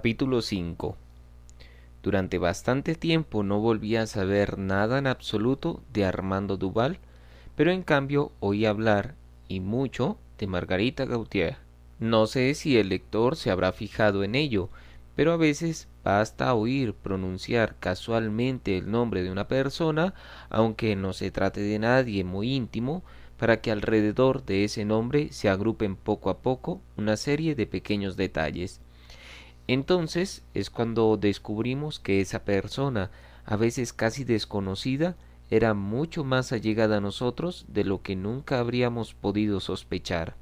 Capítulo 5. Durante bastante tiempo no volví a saber nada en absoluto de Armando Duval, pero en cambio oí hablar, y mucho, de Margarita Gautier. No sé si el lector se habrá fijado en ello, pero a veces basta oír pronunciar casualmente el nombre de una persona, aunque no se trate de nadie muy íntimo, para que alrededor de ese nombre se agrupen poco a poco una serie de pequeños detalles. Entonces es cuando descubrimos que esa persona, a veces casi desconocida, era mucho más allegada a nosotros de lo que nunca habríamos podido sospechar.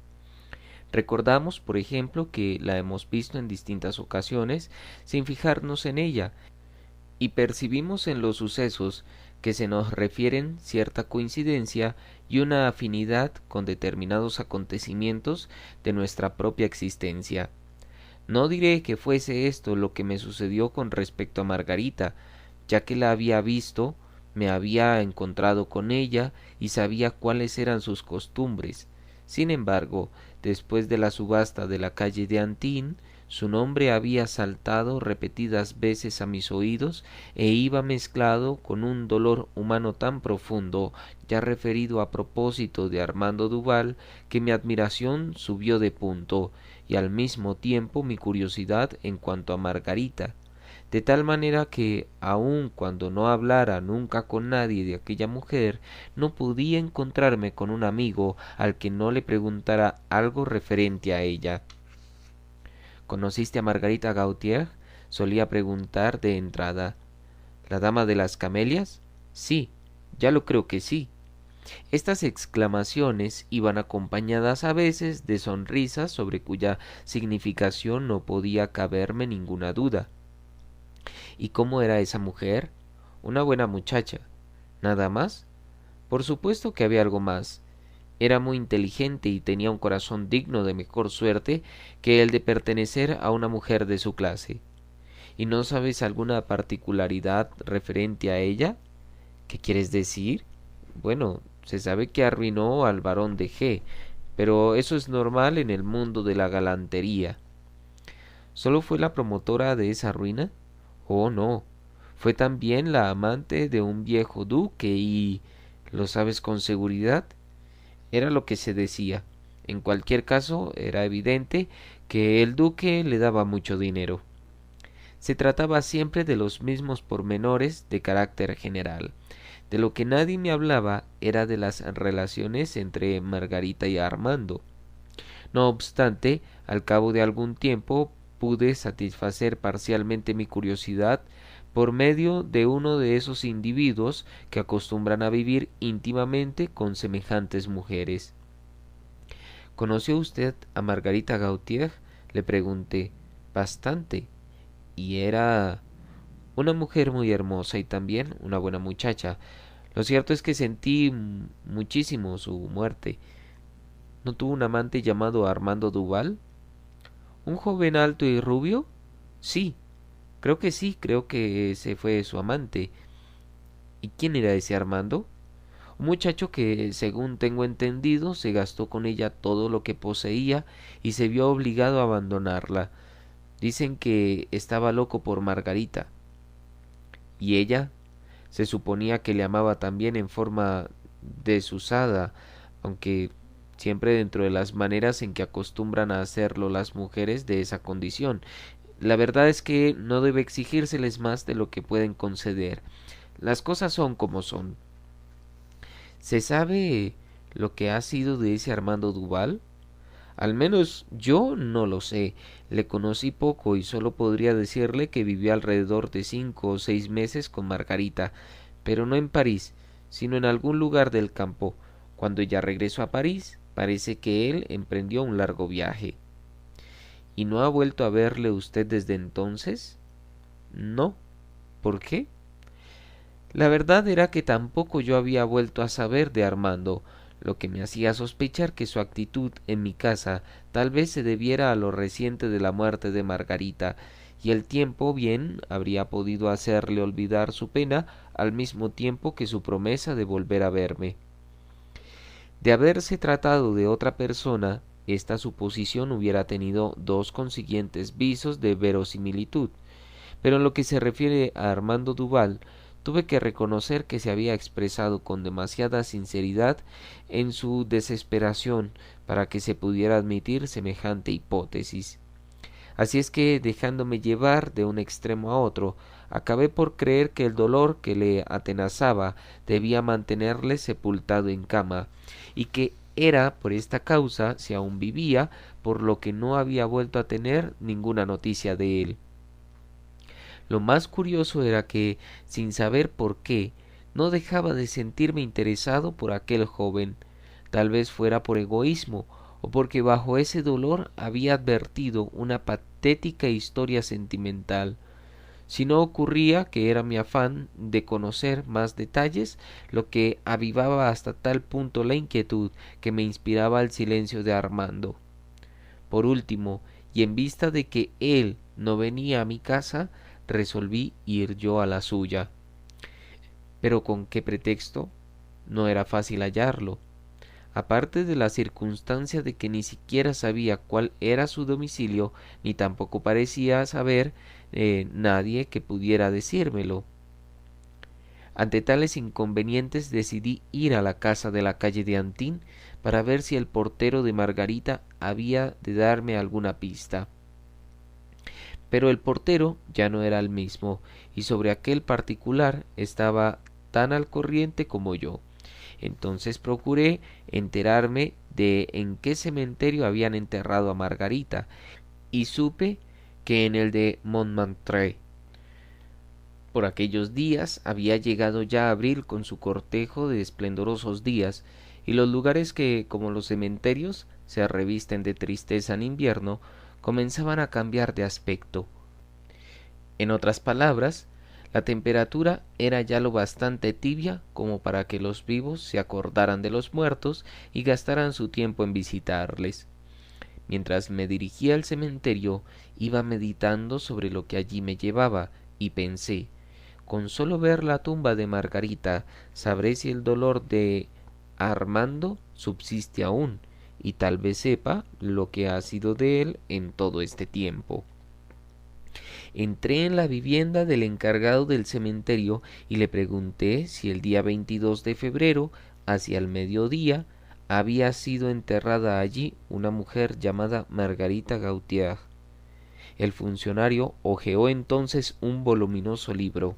Recordamos, por ejemplo, que la hemos visto en distintas ocasiones sin fijarnos en ella, y percibimos en los sucesos que se nos refieren cierta coincidencia y una afinidad con determinados acontecimientos de nuestra propia existencia. No diré que fuese esto lo que me sucedió con respecto a Margarita, ya que la había visto, me había encontrado con ella y sabía cuáles eran sus costumbres. Sin embargo, después de la subasta de la calle de Antín, su nombre había saltado repetidas veces a mis oídos e iba mezclado con un dolor humano tan profundo, ya referido a propósito de Armando Duval, que mi admiración subió de punto, y al mismo tiempo mi curiosidad en cuanto a Margarita, de tal manera que, aun cuando no hablara nunca con nadie de aquella mujer, no podía encontrarme con un amigo al que no le preguntara algo referente a ella. ¿Conociste a Margarita Gautier? Solía preguntar de entrada. ¿La dama de las camelias? Sí, ya lo creo que sí. Estas exclamaciones iban acompañadas a veces de sonrisas sobre cuya significación no podía caberme ninguna duda. ¿Y cómo era esa mujer? Una buena muchacha. ¿Nada más? Por supuesto que había algo más. Era muy inteligente y tenía un corazón digno de mejor suerte que el de pertenecer a una mujer de su clase. ¿Y no sabes alguna particularidad referente a ella? ¿Qué quieres decir? Bueno, se sabe que arruinó al barón de G, pero eso es normal en el mundo de la galantería. ¿Solo fue la promotora de esa ruina? Oh, no. Fue también la amante de un viejo duque y... ¿Lo sabes con seguridad? Era lo que se decía. En cualquier caso, era evidente que el duque le daba mucho dinero. Se trataba siempre de los mismos pormenores de carácter general. De lo que nadie me hablaba era de las relaciones entre Margarita y Armando. No obstante, al cabo de algún tiempo pude satisfacer parcialmente mi curiosidad por medio de uno de esos individuos que acostumbran a vivir íntimamente con semejantes mujeres. ¿Conoció usted a Margarita Gautier? Le pregunté. Bastante. Y era una mujer muy hermosa y también una buena muchacha. Lo cierto es que sentí muchísimo su muerte. ¿No tuvo un amante llamado Armando Duval? ¿Un joven alto y rubio? Sí, creo que ese fue su amante. ¿Y quién era ese Armando? Un muchacho que, según tengo entendido, se gastó con ella todo lo que poseía y se vio obligado a abandonarla. Dicen que estaba loco por Margarita. ¿Y ella? Se suponía que le amaba también en forma desusada, aunque siempre dentro de las maneras en que acostumbran a hacerlo las mujeres de esa condición. La verdad es que no debe exigírseles más de lo que pueden conceder. Las cosas son como son. ¿Se sabe lo que ha sido de ese Armando Duval? Al menos yo no lo sé. Le conocí poco y solo podría decirle que vivió alrededor de 5 o 6 meses con Margarita, pero no en París, sino en algún lugar del campo. Cuando ella regresó a París, parece que él emprendió un largo viaje. ¿Y no ha vuelto a verle usted desde entonces? No. ¿Por qué? La verdad era que tampoco yo había vuelto a saber de Armando, lo que me hacía sospechar que su actitud en mi casa tal vez se debiera a lo reciente de la muerte de Margarita, y el tiempo bien habría podido hacerle olvidar su pena al mismo tiempo que su promesa de volver a verme. De haberse tratado de otra persona, esta suposición hubiera tenido dos consiguientes visos de verosimilitud, pero en lo que se refiere a Armando Duval, tuve que reconocer que se había expresado con demasiada sinceridad en su desesperación para que se pudiera admitir semejante hipótesis. Así es que, dejándome llevar de un extremo a otro, acabé por creer que el dolor que le atenazaba debía mantenerle sepultado en cama, y que era por esta causa, si aún vivía, por lo que no había vuelto a tener ninguna noticia de él. Lo más curioso era que, sin saber por qué, no dejaba de sentirme interesado por aquel joven. Tal vez fuera por egoísmo, o porque bajo ese dolor había advertido una patética historia sentimental. Si no ocurría que era mi afán de conocer más detalles, lo que avivaba hasta tal punto la inquietud que me inspiraba el silencio de Armando. Por último, y en vista de que él no venía a mi casa, resolví ir yo a la suya. Pero ¿con qué pretexto? No era fácil hallarlo. Aparte de la circunstancia de que ni siquiera sabía cuál era su domicilio, ni tampoco parecía saber nadie que pudiera decírmelo. Ante tales inconvenientes decidí ir a la casa de la calle de Antín para ver si el portero de Margarita había de darme alguna pista. Pero el portero ya no era el mismo, y sobre aquel particular estaba tan al corriente como yo. Entonces procuré enterarme de en qué cementerio habían enterrado a Margarita, y supe que en el de Montmartre. Por aquellos días había llegado ya abril con su cortejo de esplendorosos días, y los lugares que, como los cementerios, se revisten de tristeza en invierno, comenzaban a cambiar de aspecto. En otras palabras, la temperatura era ya lo bastante tibia como para que los vivos se acordaran de los muertos y gastaran su tiempo en visitarles. Mientras me dirigía al cementerio, iba meditando sobre lo que allí me llevaba, y pensé, con solo ver la tumba de Margarita, sabré si el dolor de Armando subsiste aún, y tal vez sepa lo que ha sido de él en todo este tiempo. Entré en la vivienda del encargado del cementerio y le pregunté si el día 22 de febrero, hacia el mediodía, había sido enterrada allí una mujer llamada Margarita Gautier. El funcionario hojeó entonces un voluminoso libro,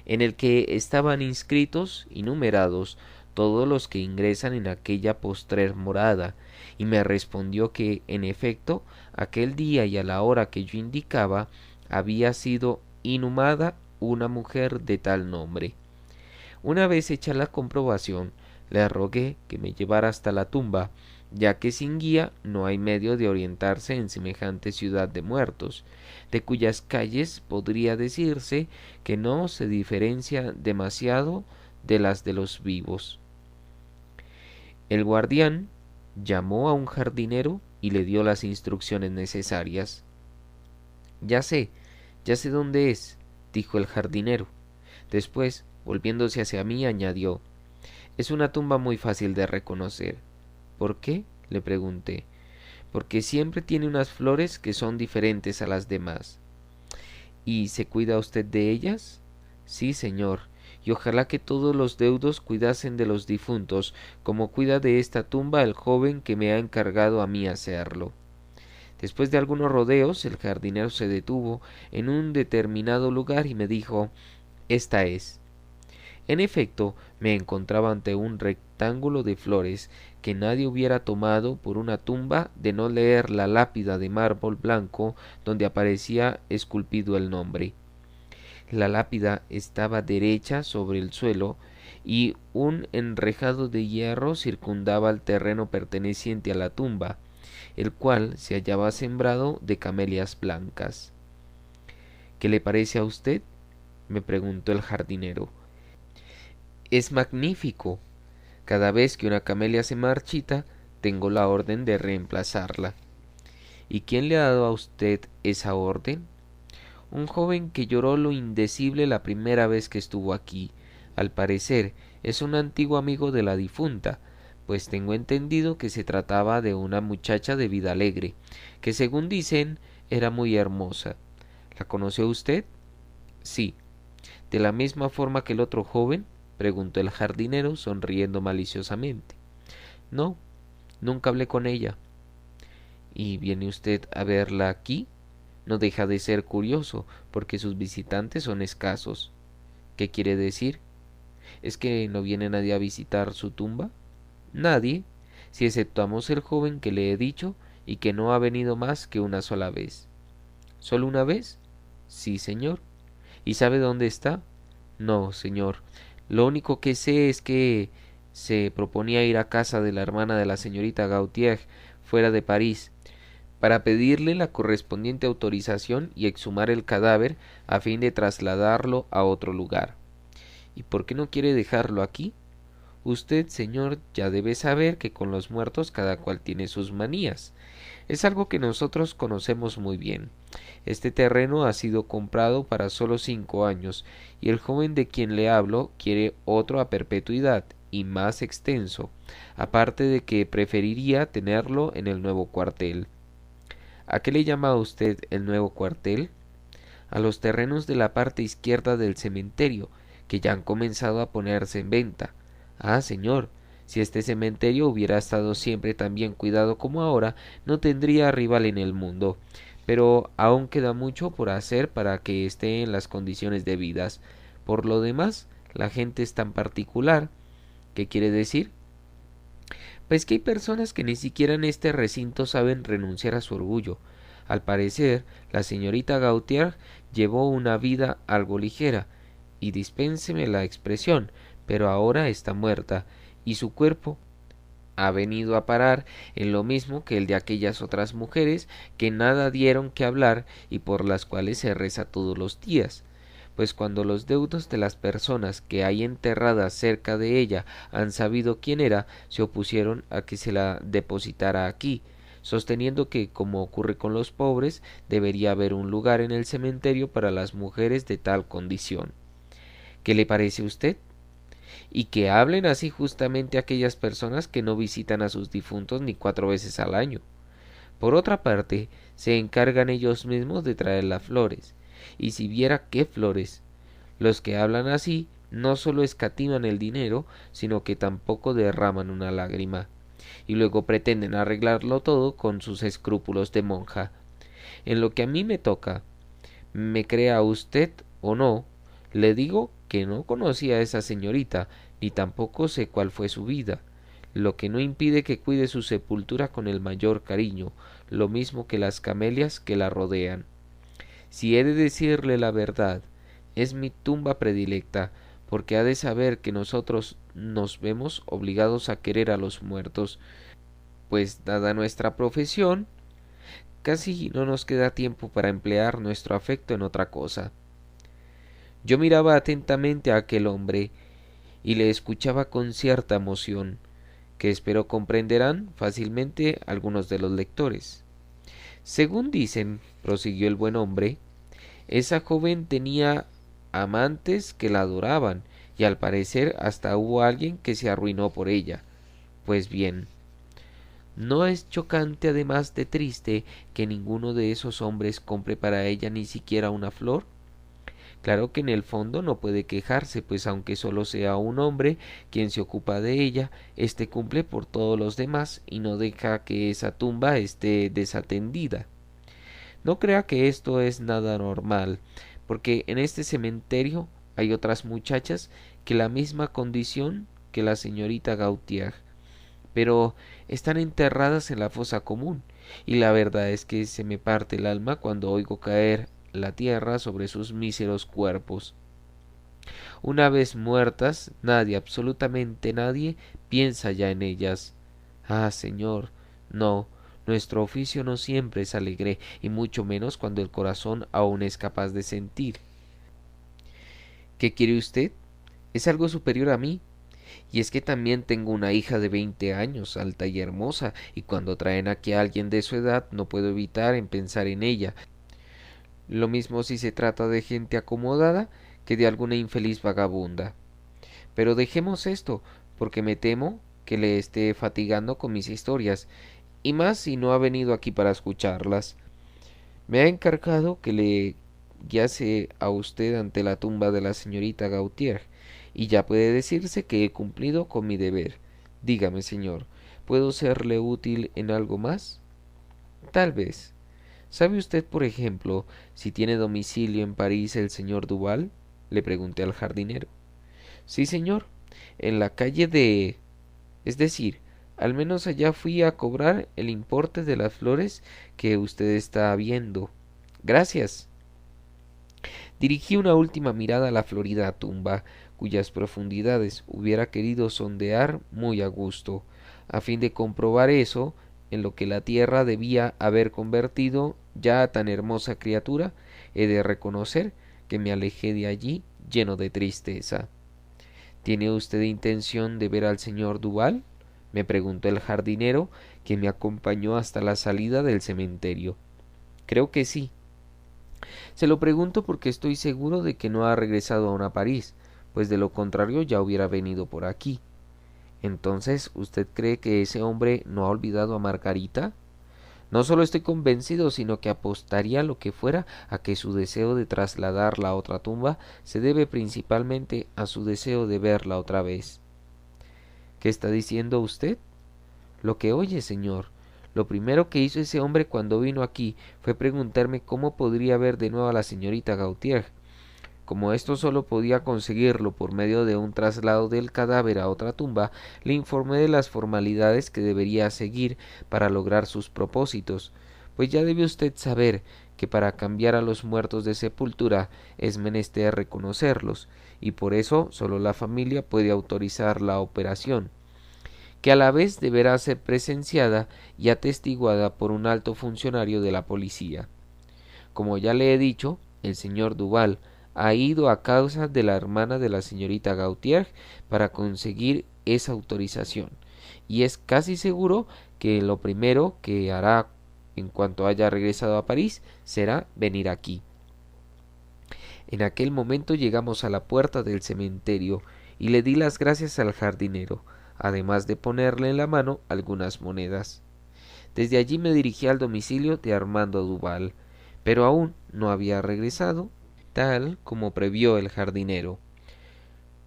en el que estaban inscritos y numerados todos los que ingresan en aquella postrer morada, y me respondió que, en efecto, aquel día y a la hora que yo indicaba, había sido inhumada una mujer de tal nombre. Una vez hecha la comprobación, le rogué que me llevara hasta la tumba, ya que sin guía no hay medio de orientarse en semejante ciudad de muertos, de cuyas calles podría decirse que no se diferencia demasiado de las de los vivos. El guardián llamó a un jardinero y le dio las instrucciones necesarias. Ya sé dónde es, dijo el jardinero. Después, volviéndose hacia mí, añadió, es una tumba muy fácil de reconocer. ¿Por qué? Le pregunté. Porque siempre tiene unas flores que son diferentes a las demás. ¿Y se cuida usted de ellas? Sí, señor, y ojalá que todos los deudos cuidasen de los difuntos, como cuida de esta tumba el joven que me ha encargado a mí hacerlo. Después de algunos rodeos, el jardinero se detuvo en un determinado lugar y me dijo, esta es. En efecto, me encontraba ante un rectángulo de flores que nadie hubiera tomado por una tumba de no leer la lápida de mármol blanco donde aparecía esculpido el nombre. La lápida estaba derecha sobre el suelo y un enrejado de hierro circundaba el terreno perteneciente a la tumba, el cual se hallaba sembrado de camelias blancas. ¿Qué le parece a usted? Me preguntó el jardinero. Es magnífico. Cada vez que una camelia se marchita, tengo la orden de reemplazarla. ¿Y quién le ha dado a usted esa orden? Un joven que lloró lo indecible la primera vez que estuvo aquí. Al parecer, es un antiguo amigo de la difunta, pues tengo entendido que se trataba de una muchacha de vida alegre, que según dicen era muy hermosa. ¿La conoció usted? Sí. ¿De la misma forma que el otro joven? Preguntó el jardinero, sonriendo maliciosamente. No, nunca hablé con ella. ¿Y viene usted a verla aquí? No deja de ser curioso, porque sus visitantes son escasos. ¿Qué quiere decir? ¿Es que no viene nadie a visitar su tumba? Nadie, si exceptuamos el joven que le he dicho y que no ha venido más que una sola vez. ¿Solo una vez? Sí, señor. ¿Y sabe dónde está? No, señor. Lo único que sé es que se proponía ir a casa de la hermana de la señorita Gautier, fuera de París, para pedirle la correspondiente autorización y exhumar el cadáver a fin de trasladarlo a otro lugar. ¿Y por qué no quiere dejarlo aquí? Usted, señor, ya debe saber que con los muertos cada cual tiene sus manías. Es algo que nosotros conocemos muy bien. Este terreno ha sido comprado para solo 5 años, y el joven de quien le hablo quiere otro a perpetuidad y más extenso, aparte de que preferiría tenerlo en el nuevo cuartel. ¿A qué le llama usted el nuevo cuartel? A los terrenos de la parte izquierda del cementerio, que ya han comenzado a ponerse en venta. Ah, señor, si este cementerio hubiera estado siempre tan bien cuidado como ahora, no tendría rival en el mundo. Pero aún queda mucho por hacer para que esté en las condiciones debidas. Por lo demás, la gente es tan particular. ¿Qué quiere decir? Pues que hay personas que ni siquiera en este recinto saben renunciar a su orgullo. Al parecer, la señorita Gautier llevó una vida algo ligera, y dispénseme la expresión, pero ahora está muerta, y su cuerpo ha venido a parar en lo mismo que el de aquellas otras mujeres que nada dieron que hablar y por las cuales se reza todos los días. Pues cuando los deudos de las personas que hay enterradas cerca de ella han sabido quién era, se opusieron a que se la depositara aquí, sosteniendo que, como ocurre con los pobres, debería haber un lugar en el cementerio para las mujeres de tal condición. ¿Qué le parece a usted? Y que hablen así justamente aquellas personas que no visitan a sus difuntos ni 4 veces al año. Por otra parte, se encargan ellos mismos de traer las flores, y si viera qué flores. Los que hablan así no solo escatiman el dinero, sino que tampoco derraman una lágrima, y luego pretenden arreglarlo todo con sus escrúpulos de monja. En lo que a mí me toca, me crea usted o no, le digo que no conocí a esa señorita, ni tampoco sé cuál fue su vida, lo que no impide que cuide su sepultura con el mayor cariño, lo mismo que las camelias que la rodean. Si he de decirle la verdad, es mi tumba predilecta, porque ha de saber que nosotros nos vemos obligados a querer a los muertos, pues dada nuestra profesión, casi no nos queda tiempo para emplear nuestro afecto en otra cosa. Yo miraba atentamente a aquel hombre y le escuchaba con cierta emoción, que espero comprenderán fácilmente algunos de los lectores. Según dicen, prosiguió el buen hombre, esa joven tenía amantes que la adoraban, y al parecer hasta hubo alguien que se arruinó por ella. Pues bien, ¿no es chocante además de triste que ninguno de esos hombres compre para ella ni siquiera una flor? Claro que en el fondo no puede quejarse, pues aunque solo sea un hombre quien se ocupa de ella, éste cumple por todos los demás y no deja que esa tumba esté desatendida. No crea que esto es nada normal, porque en este cementerio hay otras muchachas que la misma condición que la señorita Gautier, pero están enterradas en la fosa común, y la verdad es que se me parte el alma cuando oigo caer la tierra sobre sus míseros cuerpos. Una vez muertas, nadie, absolutamente nadie, piensa ya en ellas. Ah, señor, no, nuestro oficio no siempre es alegre, y mucho menos cuando el corazón aún es capaz de sentir. ¿Qué quiere usted? Es algo superior a mí. Y es que también tengo una hija de 20 años, alta y hermosa, y cuando traen aquí a alguien de su edad no puedo evitar en pensar en ella. Lo mismo si se trata de gente acomodada que de alguna infeliz vagabunda. Pero dejemos esto, porque me temo que le esté fatigando con mis historias, y más si no ha venido aquí para escucharlas. Me ha encargado que le guiase a usted ante la tumba de la señorita Gautier, y ya puede decirse que he cumplido con mi deber. Dígame, señor, ¿puedo serle útil en algo más? Tal vez. ¿Sabe usted, por ejemplo, si tiene domicilio en París el señor Duval? Le pregunté al jardinero. Sí, señor, en la calle de... Es decir, al menos allá fui a cobrar el importe de las flores que usted está viendo. Gracias. Dirigí una última mirada a la florida tumba, cuyas profundidades hubiera querido sondear muy a gusto, a fin de comprobar eso en lo que la tierra debía haber convertido ya a tan hermosa criatura. He de reconocer que me alejé de allí lleno de tristeza. ¿Tiene usted intención de ver al señor Duval? Me preguntó el jardinero, que me acompañó hasta la salida del cementerio. Creo que sí. Se lo pregunto porque estoy seguro de que no ha regresado aún a París, pues de lo contrario ya hubiera venido por aquí. Entonces, ¿usted cree que ese hombre no ha olvidado a Margarita? No solo estoy convencido, sino que apostaría lo que fuera a que su deseo de trasladarla a otra tumba se debe principalmente a su deseo de verla otra vez. ¿Qué está diciendo usted? Lo que oye, señor. Lo primero que hizo ese hombre cuando vino aquí fue preguntarme cómo podría ver de nuevo a la señorita Gautier. Como esto solo podía conseguirlo por medio de un traslado del cadáver a otra tumba, le informé de las formalidades que debería seguir para lograr sus propósitos, pues ya debe usted saber que para cambiar a los muertos de sepultura es menester reconocerlos, y por eso solo la familia puede autorizar la operación, que a la vez deberá ser presenciada y atestiguada por un alto funcionario de la policía. Como ya le he dicho, el señor Duval ha ido a causa de la hermana de la señorita Gautier para conseguir esa autorización, y es casi seguro que lo primero que hará en cuanto haya regresado a París será venir aquí. En aquel momento llegamos a la puerta del cementerio y le di las gracias al jardinero, además de ponerle en la mano algunas monedas. Desde allí me dirigí al domicilio de Armando Duval, pero aún no había regresado, tal como previó el jardinero.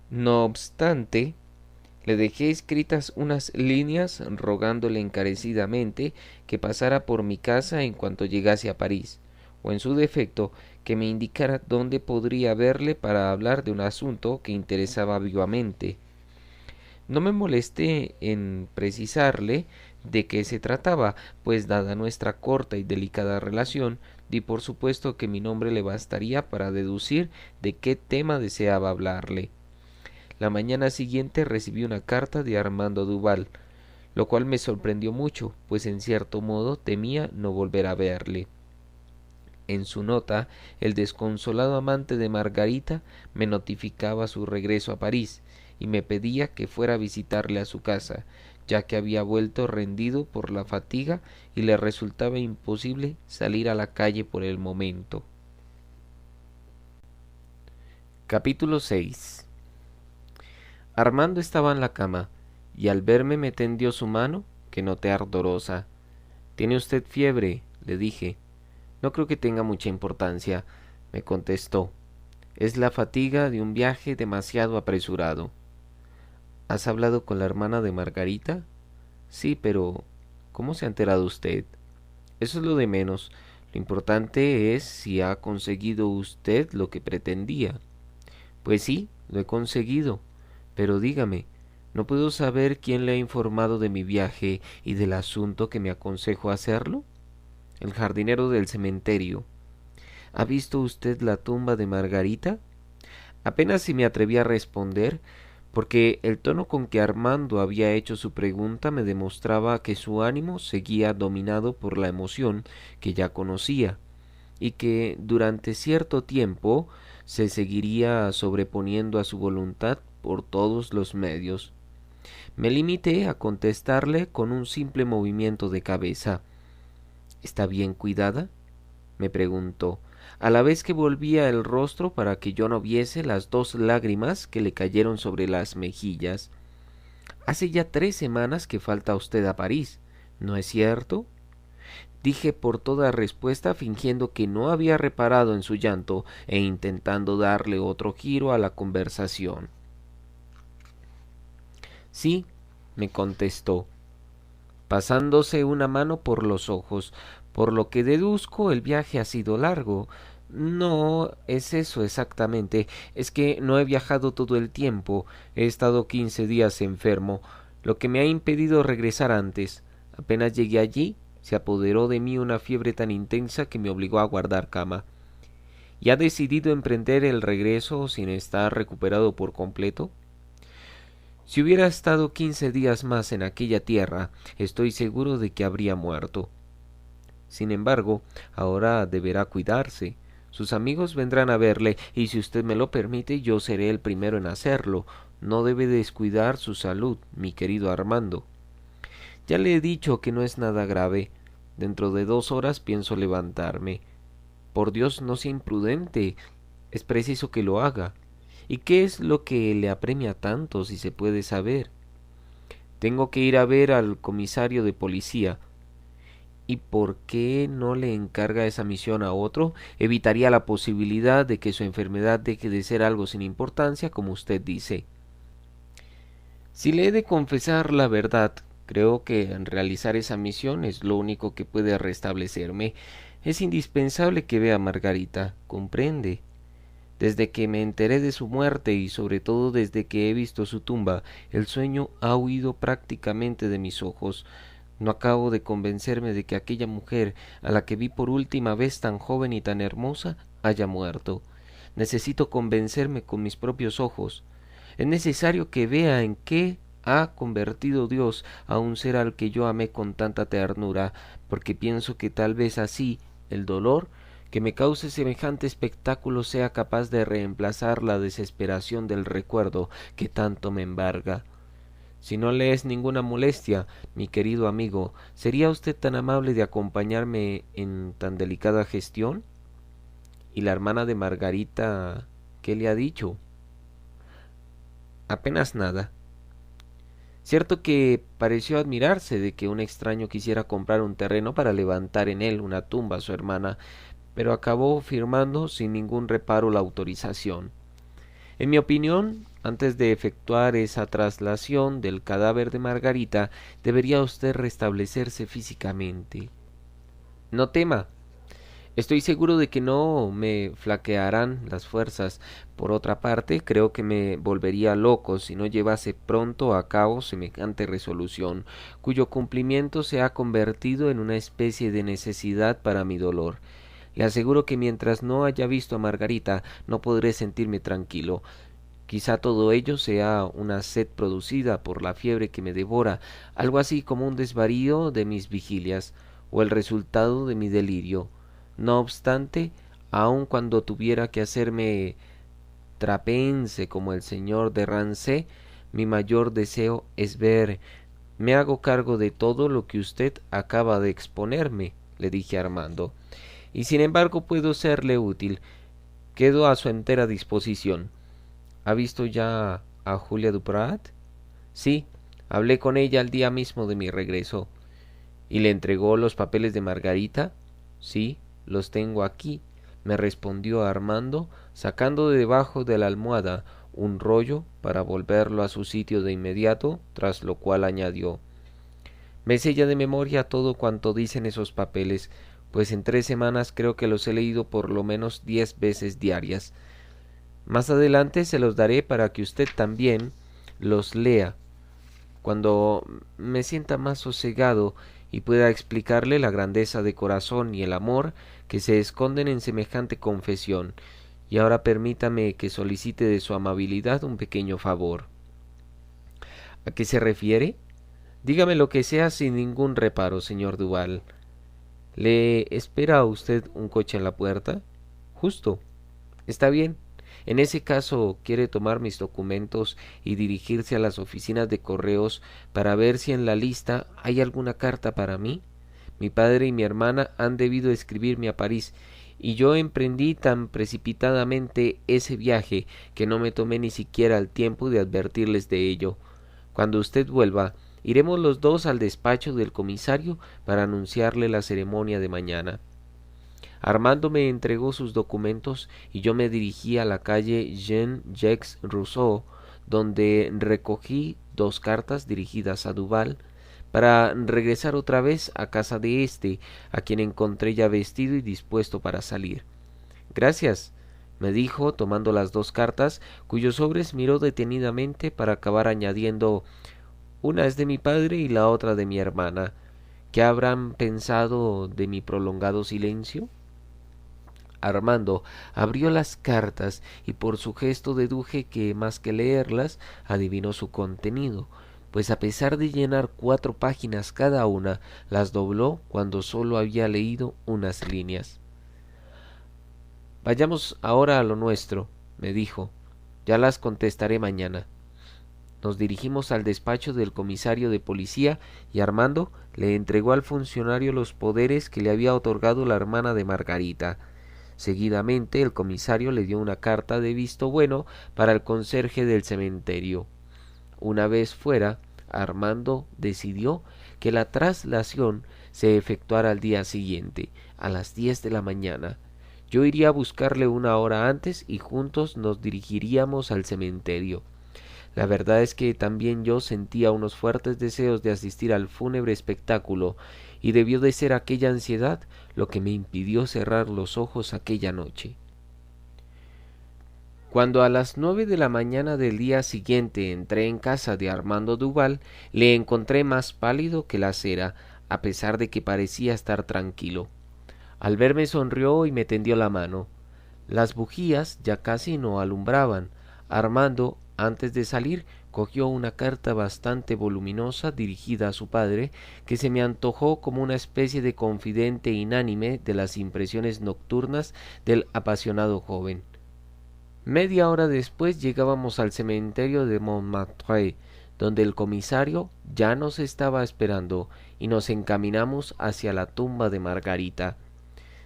No obstante, le dejé escritas unas líneas rogándole encarecidamente que pasara por mi casa en cuanto llegase a París, o en su defecto que me indicara dónde podría verle para hablar de un asunto que interesaba vivamente. No me molesté en precisarle de qué se trataba, pues dada nuestra corta y delicada relación, di por supuesto que mi nombre le bastaría para deducir de qué tema deseaba hablarle. La mañana siguiente recibí una carta de Armando Duval, lo cual me sorprendió mucho, pues en cierto modo temía no volver a verle. En su nota, el desconsolado amante de Margarita me notificaba su regreso a París, y me pedía que fuera a visitarle a su casa, ya que había vuelto rendido por la fatiga y le resultaba imposible salir a la calle por el momento. Capítulo 6. Armando estaba en la cama, y al verme me tendió su mano, que noté ardorosa. ¿Tiene usted fiebre?, le dije. No creo que tenga mucha importancia, me contestó. Es la fatiga de un viaje demasiado apresurado. ¿Has hablado con la hermana de Margarita? Sí, pero ¿cómo se ha enterado usted? Eso es lo de menos. Lo importante es si ha conseguido usted lo que pretendía. Pues sí, lo he conseguido. Pero dígame, ¿no puedo saber quién le ha informado de mi viaje y del asunto que me aconsejó hacerlo? El jardinero del cementerio. ¿Ha visto usted la tumba de Margarita? Apenas si me atreví a responder, porque el tono con que Armando había hecho su pregunta me demostraba que su ánimo seguía dominado por la emoción que ya conocía, y que durante cierto tiempo se seguiría sobreponiendo a su voluntad por todos los medios. Me limité a contestarle con un simple movimiento de cabeza. ¿Está bien cuidada?, me preguntó, a la vez que volvía el rostro para que yo no viese las 2 lágrimas que le cayeron sobre las mejillas. Hace ya 3 semanas que falta usted a París, ¿no es cierto? Dije por toda respuesta, fingiendo que no había reparado en su llanto e intentando darle otro giro a la conversación. Sí, me contestó, pasándose una mano por los ojos, por lo que deduzco el viaje ha sido largo. No es eso exactamente, es que no he viajado todo el tiempo, he estado 15 días enfermo, lo que me ha impedido regresar antes. Apenas llegué allí, se apoderó de mí una fiebre tan intensa que me obligó a guardar cama. ¿Y ha decidido emprender el regreso sin estar recuperado por completo? Si hubiera estado 15 días más en aquella tierra, estoy seguro de que habría muerto. Sin embargo, ahora deberá cuidarse. Sus amigos vendrán a verle, y si usted me lo permite, yo seré el primero en hacerlo. No debe descuidar su salud, mi querido Armando. Ya le he dicho que no es nada grave. Dentro de 2 horas pienso levantarme. Por Dios, no sea imprudente. Es preciso que lo haga. ¿Y qué es lo que le apremia tanto, si se puede saber? Tengo que ir a ver al comisario de policía. ¿Y por qué no le encarga esa misión a otro? Evitaría la posibilidad de que su enfermedad deje de ser algo sin importancia, como usted dice. Si le he de confesar la verdad, creo que en realizar esa misión es lo único que puede restablecerme. Es indispensable que vea a Margarita, ¿comprende? Desde que me enteré de su muerte y sobre todo desde que he visto su tumba, el sueño ha huido prácticamente de mis ojos. No acabo de convencerme de que aquella mujer, a la que vi por última vez tan joven y tan hermosa, haya muerto. Necesito convencerme con mis propios ojos. Es necesario que vea en qué ha convertido Dios a un ser al que yo amé con tanta ternura, porque pienso que tal vez así el dolor que me cause semejante espectáculo sea capaz de reemplazar la desesperación del recuerdo que tanto me embarga. Si no le es ninguna molestia, mi querido amigo, ¿sería usted tan amable de acompañarme en tan delicada gestión? ¿Y la hermana de Margarita qué le ha dicho? Apenas nada. Cierto que pareció admirarse de que un extraño quisiera comprar un terreno para levantar en él una tumba a su hermana, pero acabó firmando sin ningún reparo la autorización. En mi opinión, antes de efectuar esa traslación del cadáver de Margarita, debería usted restablecerse físicamente. No tema. Estoy seguro de que no me flaquearán las fuerzas. Por otra parte, creo que me volvería loco si no llevase pronto a cabo semejante resolución, cuyo cumplimiento se ha convertido en una especie de necesidad para mi dolor. Le aseguro que mientras no haya visto a Margarita, no podré sentirme tranquilo. Quizá todo ello sea una sed producida por la fiebre que me devora, algo así como un desvarío de mis vigilias, o el resultado de mi delirio. No obstante, aun cuando tuviera que hacerme trapense como el señor de Rancé, mi mayor deseo es ver. Me hago cargo de todo lo que usted acaba de exponerme, le dije a Armando, y sin embargo puedo serle útil. Quedo a su entera disposición. ¿Ha visto ya a Julia Duprat? Sí, hablé con ella el día mismo de mi regreso. ¿Y le entregó los papeles de Margarita? Sí, los tengo aquí, me respondió Armando, sacando de debajo de la almohada un rollo para volverlo a su sitio de inmediato, tras lo cual añadió: me sé ya de memoria todo cuanto dicen esos papeles, pues en 3 semanas creo que los he leído por lo menos 10 veces diarias. Más adelante se los daré para que usted también los lea, cuando me sienta más sosegado y pueda explicarle la grandeza de corazón y el amor que se esconden en semejante confesión. Y ahora permítame que solicite de su amabilidad un pequeño favor. ¿A qué se refiere? Dígame lo que sea sin ningún reparo, señor Duval. ¿Le espera a usted un coche en la puerta? Justo. Está bien. En ese caso, ¿quiere tomar mis documentos y dirigirse a las oficinas de correos para ver si en la lista hay alguna carta para mí? Mi padre y mi hermana han debido escribirme a París, y yo emprendí tan precipitadamente ese viaje que no me tomé ni siquiera el tiempo de advertirles de ello. Cuando usted vuelva, iremos los dos al despacho del comisario para anunciarle la ceremonia de mañana. Armando me entregó sus documentos y yo me dirigí a la calle Jean-Jacques Rousseau, donde recogí 2 cartas dirigidas a Duval, para regresar otra vez a casa de éste, a quien encontré ya vestido y dispuesto para salir. Gracias, me dijo, tomando las 2 cartas, cuyos sobres miró detenidamente para acabar añadiendo: una es de mi padre y la otra de mi hermana. ¿Qué habrán pensado de mi prolongado silencio? Armando abrió las cartas y por su gesto deduje que, más que leerlas, adivinó su contenido, pues a pesar de llenar 4 páginas cada una, las dobló cuando sólo había leído unas líneas. Vayamos ahora a lo nuestro, me dijo. Ya las contestaré mañana. Nos dirigimos al despacho del comisario de policía y Armando le entregó al funcionario los poderes que le había otorgado la hermana de Margarita. Seguidamente el comisario le dio una carta de visto bueno para el conserje del cementerio. Una vez fuera, Armando decidió que la traslación se efectuara al día siguiente, a las 10 de la mañana. Yo iría a buscarle una hora antes y juntos nos dirigiríamos al cementerio. La verdad es que también yo sentía unos fuertes deseos de asistir al fúnebre espectáculo, y debió de ser aquella ansiedad lo que me impidió cerrar los ojos aquella noche. Cuando a las 9 de la mañana del día siguiente entré en casa de Armando Duval, le encontré más pálido que la cera, a pesar de que parecía estar tranquilo. Al verme sonrió y me tendió la mano. Las bujías ya casi no alumbraban. Armando, antes de salir, cogió una carta bastante voluminosa dirigida a su padre, que se me antojó como una especie de confidente inánime de las impresiones nocturnas del apasionado joven. Media hora después llegábamos al cementerio de Montmartre, donde el comisario ya nos estaba esperando, y nos encaminamos hacia la tumba de Margarita.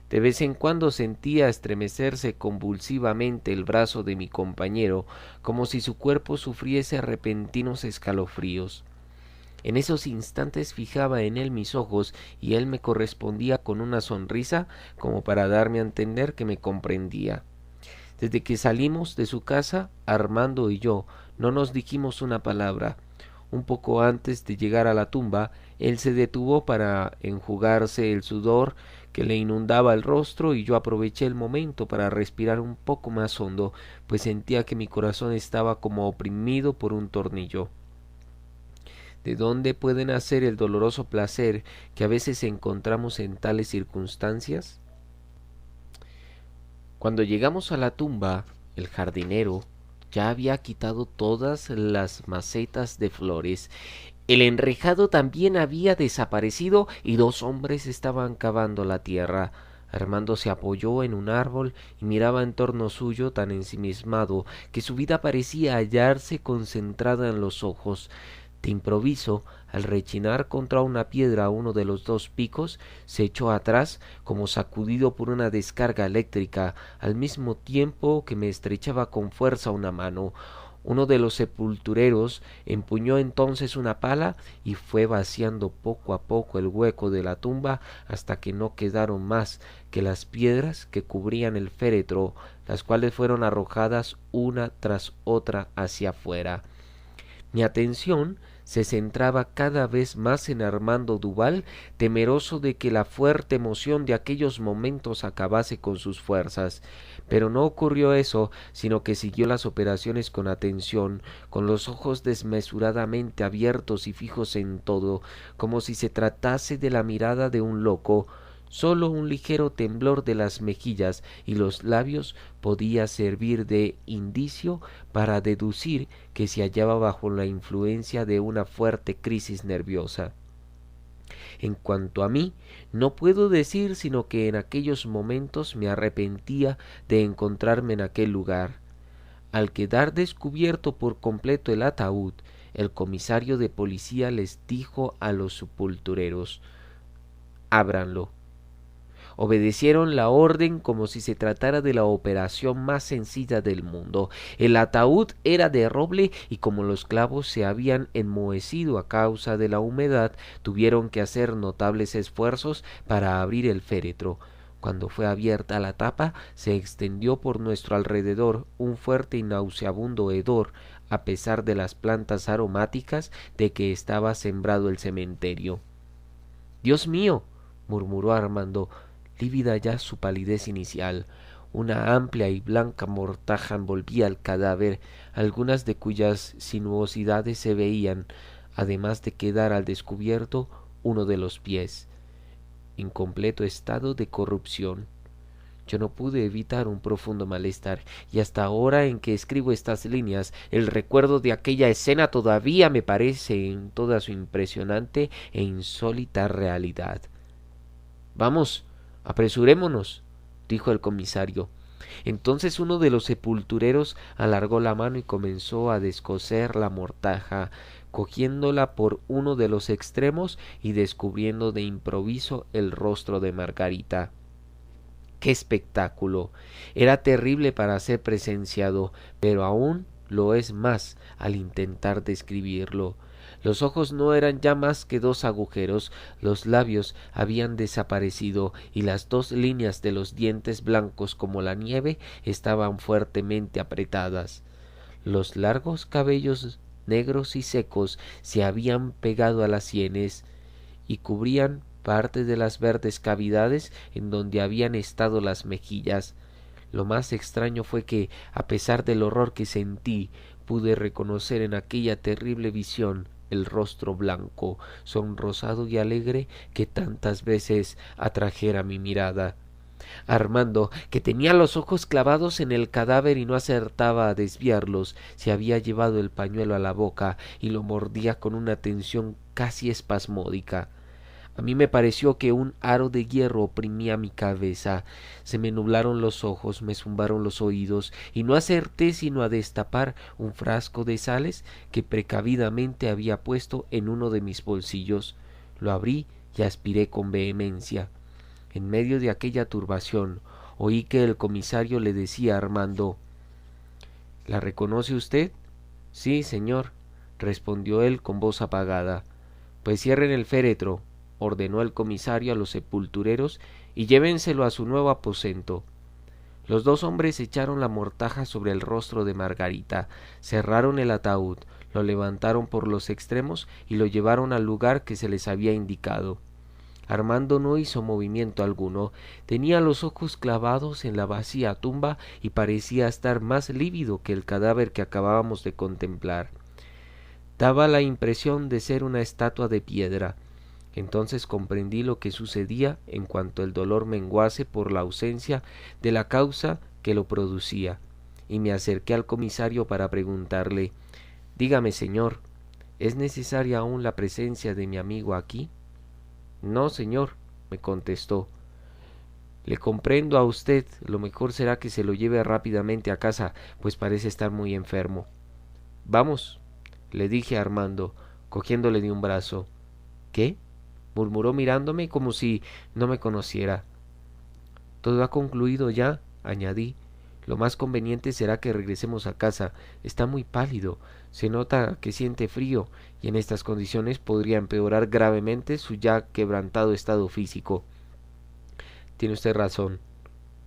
De vez en cuando sentía estremecerse convulsivamente el brazo de mi compañero, como si su cuerpo sufriese repentinos escalofríos. En esos instantes fijaba en él mis ojos y él me correspondía con una sonrisa como para darme a entender que me comprendía. Desde que salimos de su casa, Armando y yo no nos dijimos una palabra. Un poco antes de llegar a la tumba, él se detuvo para enjugarse el sudor que le inundaba el rostro, y yo aproveché el momento para respirar un poco más hondo, pues sentía que mi corazón estaba como oprimido por un tornillo. ¿De dónde puede nacer el doloroso placer que a veces encontramos en tales circunstancias? Cuando llegamos a la tumba, el jardinero ya había quitado todas las macetas de flores. El enrejado también había desaparecido y 2 hombres estaban cavando la tierra. Armando se apoyó en un árbol y miraba en torno suyo tan ensimismado que su vida parecía hallarse concentrada en los ojos. De improviso, al rechinar contra una piedra uno de los 2 picos, se echó atrás como sacudido por una descarga eléctrica, al mismo tiempo que me estrechaba con fuerza una mano. Uno de los sepultureros empuñó entonces una pala y fue vaciando poco a poco el hueco de la tumba hasta que no quedaron más que las piedras que cubrían el féretro, las cuales fueron arrojadas una tras otra hacia afuera. Mi atención se centraba cada vez más en Armando Duval, temeroso de que la fuerte emoción de aquellos momentos acabase con sus fuerzas. Pero no ocurrió eso, sino que siguió las operaciones con atención, con los ojos desmesuradamente abiertos y fijos en todo, como si se tratase de la mirada de un loco. Sólo un ligero temblor de las mejillas y los labios podía servir de indicio para deducir que se hallaba bajo la influencia de una fuerte crisis nerviosa. En cuanto a mí, no puedo decir sino que en aquellos momentos me arrepentía de encontrarme en aquel lugar. Al quedar descubierto por completo el ataúd, el comisario de policía les dijo a los sepultureros: «Ábranlo». Obedecieron la orden como si se tratara de la operación más sencilla del mundo. El ataúd era de roble y como los clavos se habían enmohecido a causa de la humedad, tuvieron que hacer notables esfuerzos para abrir el féretro. Cuando fue abierta la tapa, se extendió por nuestro alrededor un fuerte y nauseabundo hedor, a pesar de las plantas aromáticas de que estaba sembrado el cementerio. «Dios mío», murmuró Armando, lívida ya su palidez inicial. Una amplia y blanca mortaja envolvía el cadáver, algunas de cuyas sinuosidades se veían, además de quedar al descubierto uno de los pies, en completo estado de corrupción. Yo no pude evitar un profundo malestar, y hasta ahora en que escribo estas líneas, el recuerdo de aquella escena todavía me parece en toda su impresionante e insólita realidad. «Vamos, apresurémonos», dijo el comisario. Entonces uno de los sepultureros alargó la mano y comenzó a descoser la mortaja, cogiéndola por uno de los extremos y descubriendo de improviso el rostro de Margarita. ¡Qué espectáculo! Era terrible para ser presenciado, pero aún lo es más al intentar describirlo. Los ojos no eran ya más que dos agujeros, los labios habían desaparecido y las dos líneas de los dientes blancos como la nieve estaban fuertemente apretadas. Los largos cabellos negros y secos se habían pegado a las sienes y cubrían parte de las verdes cavidades en donde habían estado las mejillas. Lo más extraño fue que, a pesar del horror que sentí, pude reconocer en aquella terrible visión el rostro blanco, sonrosado y alegre que tantas veces atrajera mi mirada. Armando, que tenía los ojos clavados en el cadáver y no acertaba a desviarlos, se había llevado el pañuelo a la boca y lo mordía con una tensión casi espasmódica. A mí me pareció que un aro de hierro oprimía mi cabeza, se me nublaron los ojos, me zumbaron los oídos, y no acerté sino a destapar un frasco de sales que precavidamente había puesto en uno de mis bolsillos. Lo abrí y aspiré con vehemencia. En medio de aquella turbación, oí que el comisario le decía a Armando: «¿La reconoce usted?». «Sí, señor», respondió él con voz apagada. «Pues cierren el féretro», ordenó el comisario a los sepultureros, «y llévenselo a su nuevo aposento». Los dos hombres echaron la mortaja sobre el rostro de Margarita, cerraron el ataúd, lo levantaron por los extremos y lo llevaron al lugar que se les había indicado. Armando no hizo movimiento alguno, tenía los ojos clavados en la vacía tumba y parecía estar más lívido que el cadáver que acabábamos de contemplar. Daba la impresión de ser una estatua de piedra. Entonces comprendí lo que sucedía en cuanto el dolor menguase por la ausencia de la causa que lo producía, y me acerqué al comisario para preguntarle: «Dígame, señor, ¿es necesaria aún la presencia de mi amigo aquí?». «No, señor», me contestó. «Le comprendo a usted, lo mejor será que se lo lleve rápidamente a casa, pues parece estar muy enfermo». «Vamos», le dije a Armando, cogiéndole de un brazo. «¿Qué?», murmuró mirándome como si no me conociera. «Todo ha concluido ya», añadí. «Lo más conveniente será que regresemos a casa. Está muy pálido, se nota que siente frío, y en estas condiciones podría empeorar gravemente su ya quebrantado estado físico». «Tiene usted razón.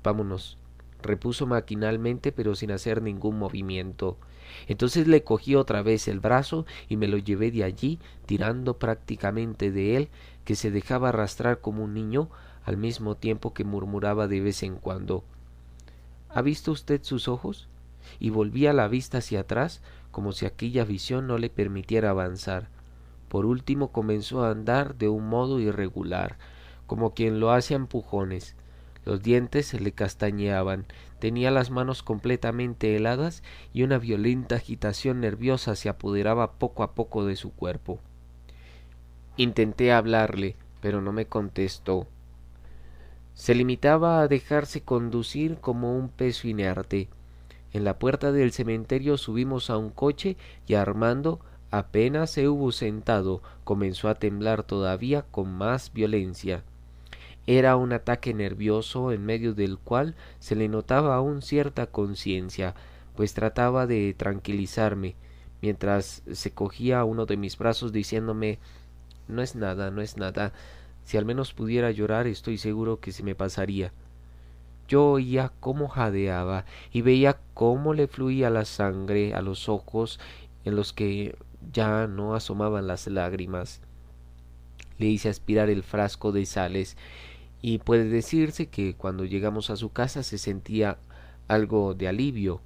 Vámonos», repuso maquinalmente, pero sin hacer ningún movimiento. Entonces le cogí otra vez el brazo y me lo llevé de allí, tirando prácticamente de él, que se dejaba arrastrar como un niño, al mismo tiempo que murmuraba de vez en cuando: «¿Ha visto usted sus ojos?». Y volvía la vista hacia atrás, como si aquella visión no le permitiera avanzar. Por último comenzó a andar de un modo irregular, como quien lo hace a empujones. Los dientes se le castañeaban, tenía las manos completamente heladas y una violenta agitación nerviosa se apoderaba poco a poco de su cuerpo. Intenté hablarle, pero no me contestó. Se limitaba a dejarse conducir como un peso inerte. En la puerta del cementerio subimos a un coche y Armando, apenas se hubo sentado, comenzó a temblar todavía con más violencia. Era un ataque nervioso en medio del cual se le notaba aún cierta conciencia, pues trataba de tranquilizarme, mientras se cogía a uno de mis brazos diciéndome no es nada, no es nada. Si al menos pudiera llorar, estoy seguro que se me pasaría. Yo oía cómo jadeaba y veía cómo le fluía la sangre a los ojos en los que ya no asomaban las lágrimas. Le hice aspirar el frasco de sales y puede decirse que cuando llegamos a su casa se sentía algo de alivio,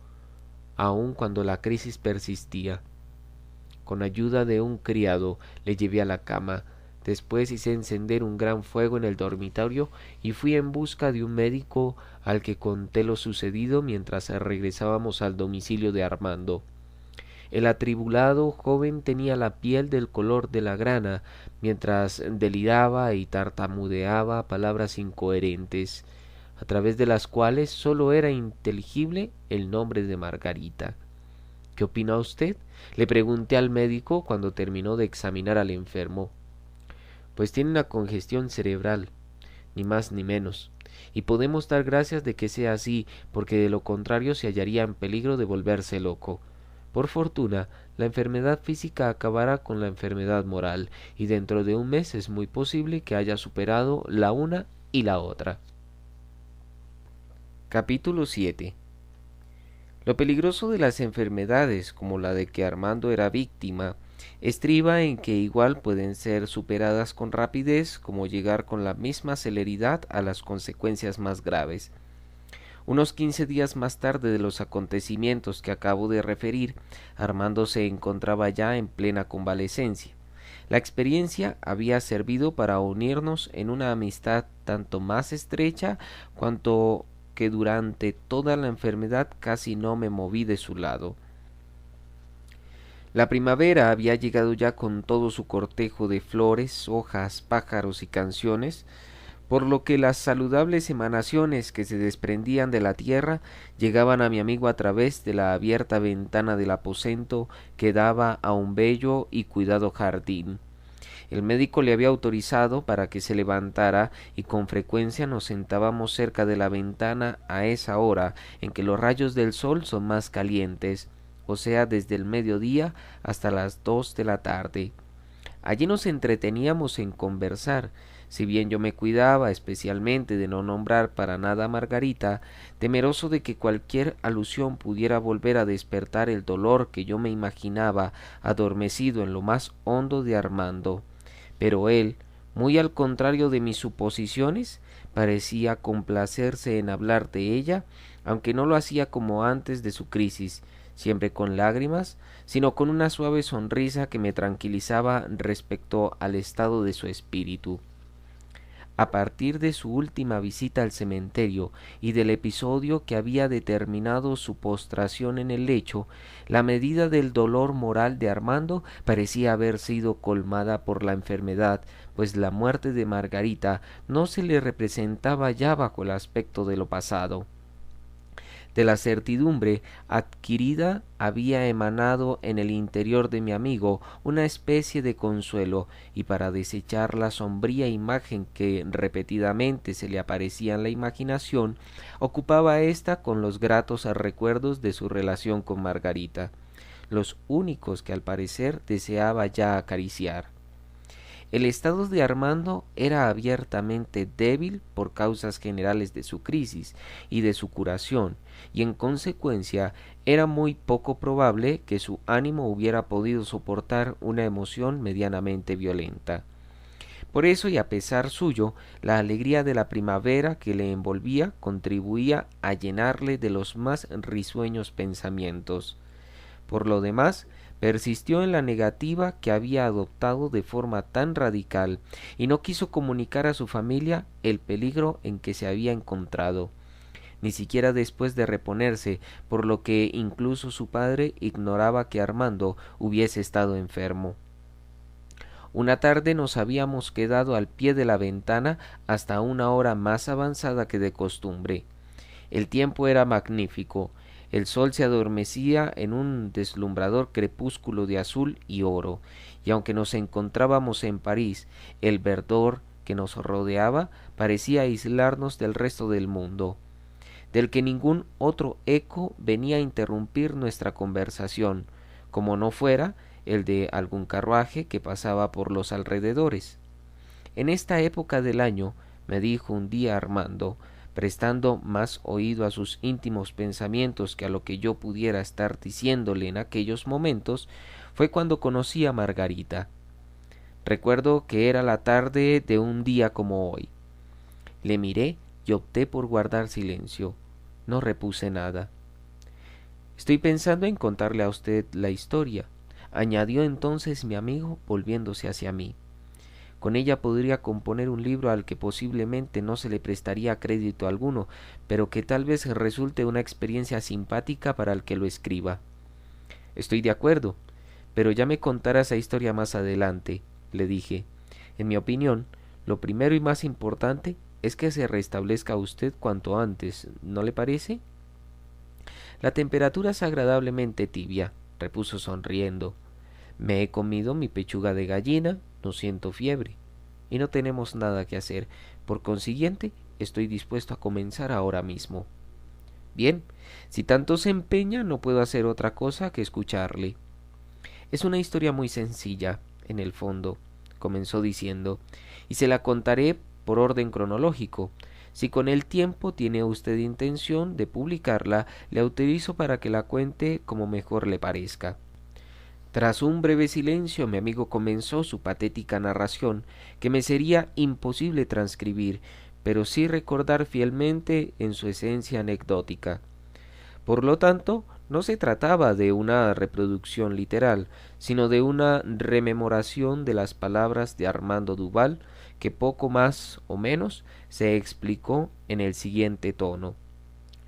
aun cuando la crisis persistía. Con ayuda de un criado le llevé a la cama. Después hice encender un gran fuego en el dormitorio y fui en busca de un médico al que conté lo sucedido mientras regresábamos al domicilio de Armando. El atribulado joven tenía la piel del color de la grana, mientras deliraba y tartamudeaba palabras incoherentes, a través de las cuales sólo era inteligible el nombre de Margarita. ¿Qué opina usted? Le pregunté al médico cuando terminó de examinar al enfermo. Pues tiene una congestión cerebral, ni más ni menos, y podemos dar gracias de que sea así, porque de lo contrario se hallaría en peligro de volverse loco. Por fortuna, la enfermedad física acabará con la enfermedad moral, y dentro de un mes es muy posible que haya superado la una y la otra. Capítulo 7. Lo peligroso de las enfermedades, como la de que Armando era víctima, estriba en que igual pueden ser superadas con rapidez como llegar con la misma celeridad a las consecuencias más graves. Unos 15 días más tarde de los acontecimientos que acabo de referir, Armando se encontraba ya en plena convalecencia. La experiencia había servido para unirnos en una amistad tanto más estrecha cuanto que durante toda la enfermedad casi no me moví de su lado. La primavera había llegado ya con todo su cortejo de flores, hojas, pájaros y canciones, por lo que las saludables emanaciones que se desprendían de la tierra llegaban a mi amigo a través de la abierta ventana del aposento que daba a un bello y cuidado jardín. El médico le había autorizado para que se levantara y con frecuencia nos sentábamos cerca de la ventana a esa hora en que los rayos del sol son más calientes, o sea, desde el mediodía hasta las 2 de la tarde. Allí nos entreteníamos en conversar. Si bien yo me cuidaba especialmente de no nombrar para nada a Margarita, temeroso de que cualquier alusión pudiera volver a despertar el dolor que yo me imaginaba adormecido en lo más hondo de Armando. Pero él, muy al contrario de mis suposiciones, parecía complacerse en hablar de ella, aunque no lo hacía como antes de su crisis, siempre con lágrimas, sino con una suave sonrisa que me tranquilizaba respecto al estado de su espíritu. A partir de su última visita al cementerio y del episodio que había determinado su postración en el lecho, la medida del dolor moral de Armando parecía haber sido colmada por la enfermedad, pues la muerte de Margarita no se le representaba ya bajo el aspecto de lo pasado. De la certidumbre adquirida había emanado en el interior de mi amigo una especie de consuelo, y para desechar la sombría imagen que repetidamente se le aparecía en la imaginación, ocupaba ésta con los gratos recuerdos de su relación con Margarita, los únicos que al parecer deseaba ya acariciar. El estado de Armando era abiertamente débil por causas generales de su crisis y de su curación, y en consecuencia era muy poco probable que su ánimo hubiera podido soportar una emoción medianamente violenta. Por eso y a pesar suyo, la alegría de la primavera que le envolvía contribuía a llenarle de los más risueños pensamientos. Por lo demás, persistió en la negativa que había adoptado de forma tan radical y no quiso comunicar a su familia el peligro en que se había encontrado, ni siquiera después de reponerse, por lo que incluso su padre ignoraba que Armando hubiese estado enfermo. Una tarde nos habíamos quedado al pie de la ventana hasta una hora más avanzada que de costumbre. El tiempo era magnífico. El sol se adormecía en un deslumbrador crepúsculo de azul y oro, y aunque nos encontrábamos en París, el verdor que nos rodeaba parecía aislarnos del resto del mundo, del que ningún otro eco venía a interrumpir nuestra conversación, como no fuera el de algún carruaje que pasaba por los alrededores. En esta época del año, me dijo un día Armando, prestando más oído a sus íntimos pensamientos que a lo que yo pudiera estar diciéndole en aquellos momentos, fue cuando conocí a Margarita. Recuerdo que era la tarde de un día como hoy. Le miré y opté por guardar silencio. No repuse nada. Estoy pensando en contarle a usted la historia, añadió entonces mi amigo volviéndose hacia mí. Con ella podría componer un libro al que posiblemente no se le prestaría crédito alguno, pero que tal vez resulte una experiencia simpática para el que lo escriba. Estoy de acuerdo, pero ya me contará esa historia más adelante, le dije. En mi opinión, lo primero y más importante es que se restablezca usted cuanto antes, ¿no le parece? La temperatura es agradablemente tibia, repuso sonriendo. Me he comido mi pechuga de gallina, no siento fiebre, y no tenemos nada que hacer. Por consiguiente, estoy dispuesto a comenzar ahora mismo. Bien, si tanto se empeña, no puedo hacer otra cosa que escucharle. Es una historia muy sencilla, en el fondo, comenzó diciendo, y se la contaré por orden cronológico. Si con el tiempo tiene usted intención de publicarla, le autorizo para que la cuente como mejor le parezca. Tras un breve silencio, mi amigo comenzó su patética narración, que me sería imposible transcribir, pero sí recordar fielmente en su esencia anecdótica. Por lo tanto, no se trataba de una reproducción literal, sino de una rememoración de las palabras de Armando Duval, que poco más o menos se explicó en el siguiente tono.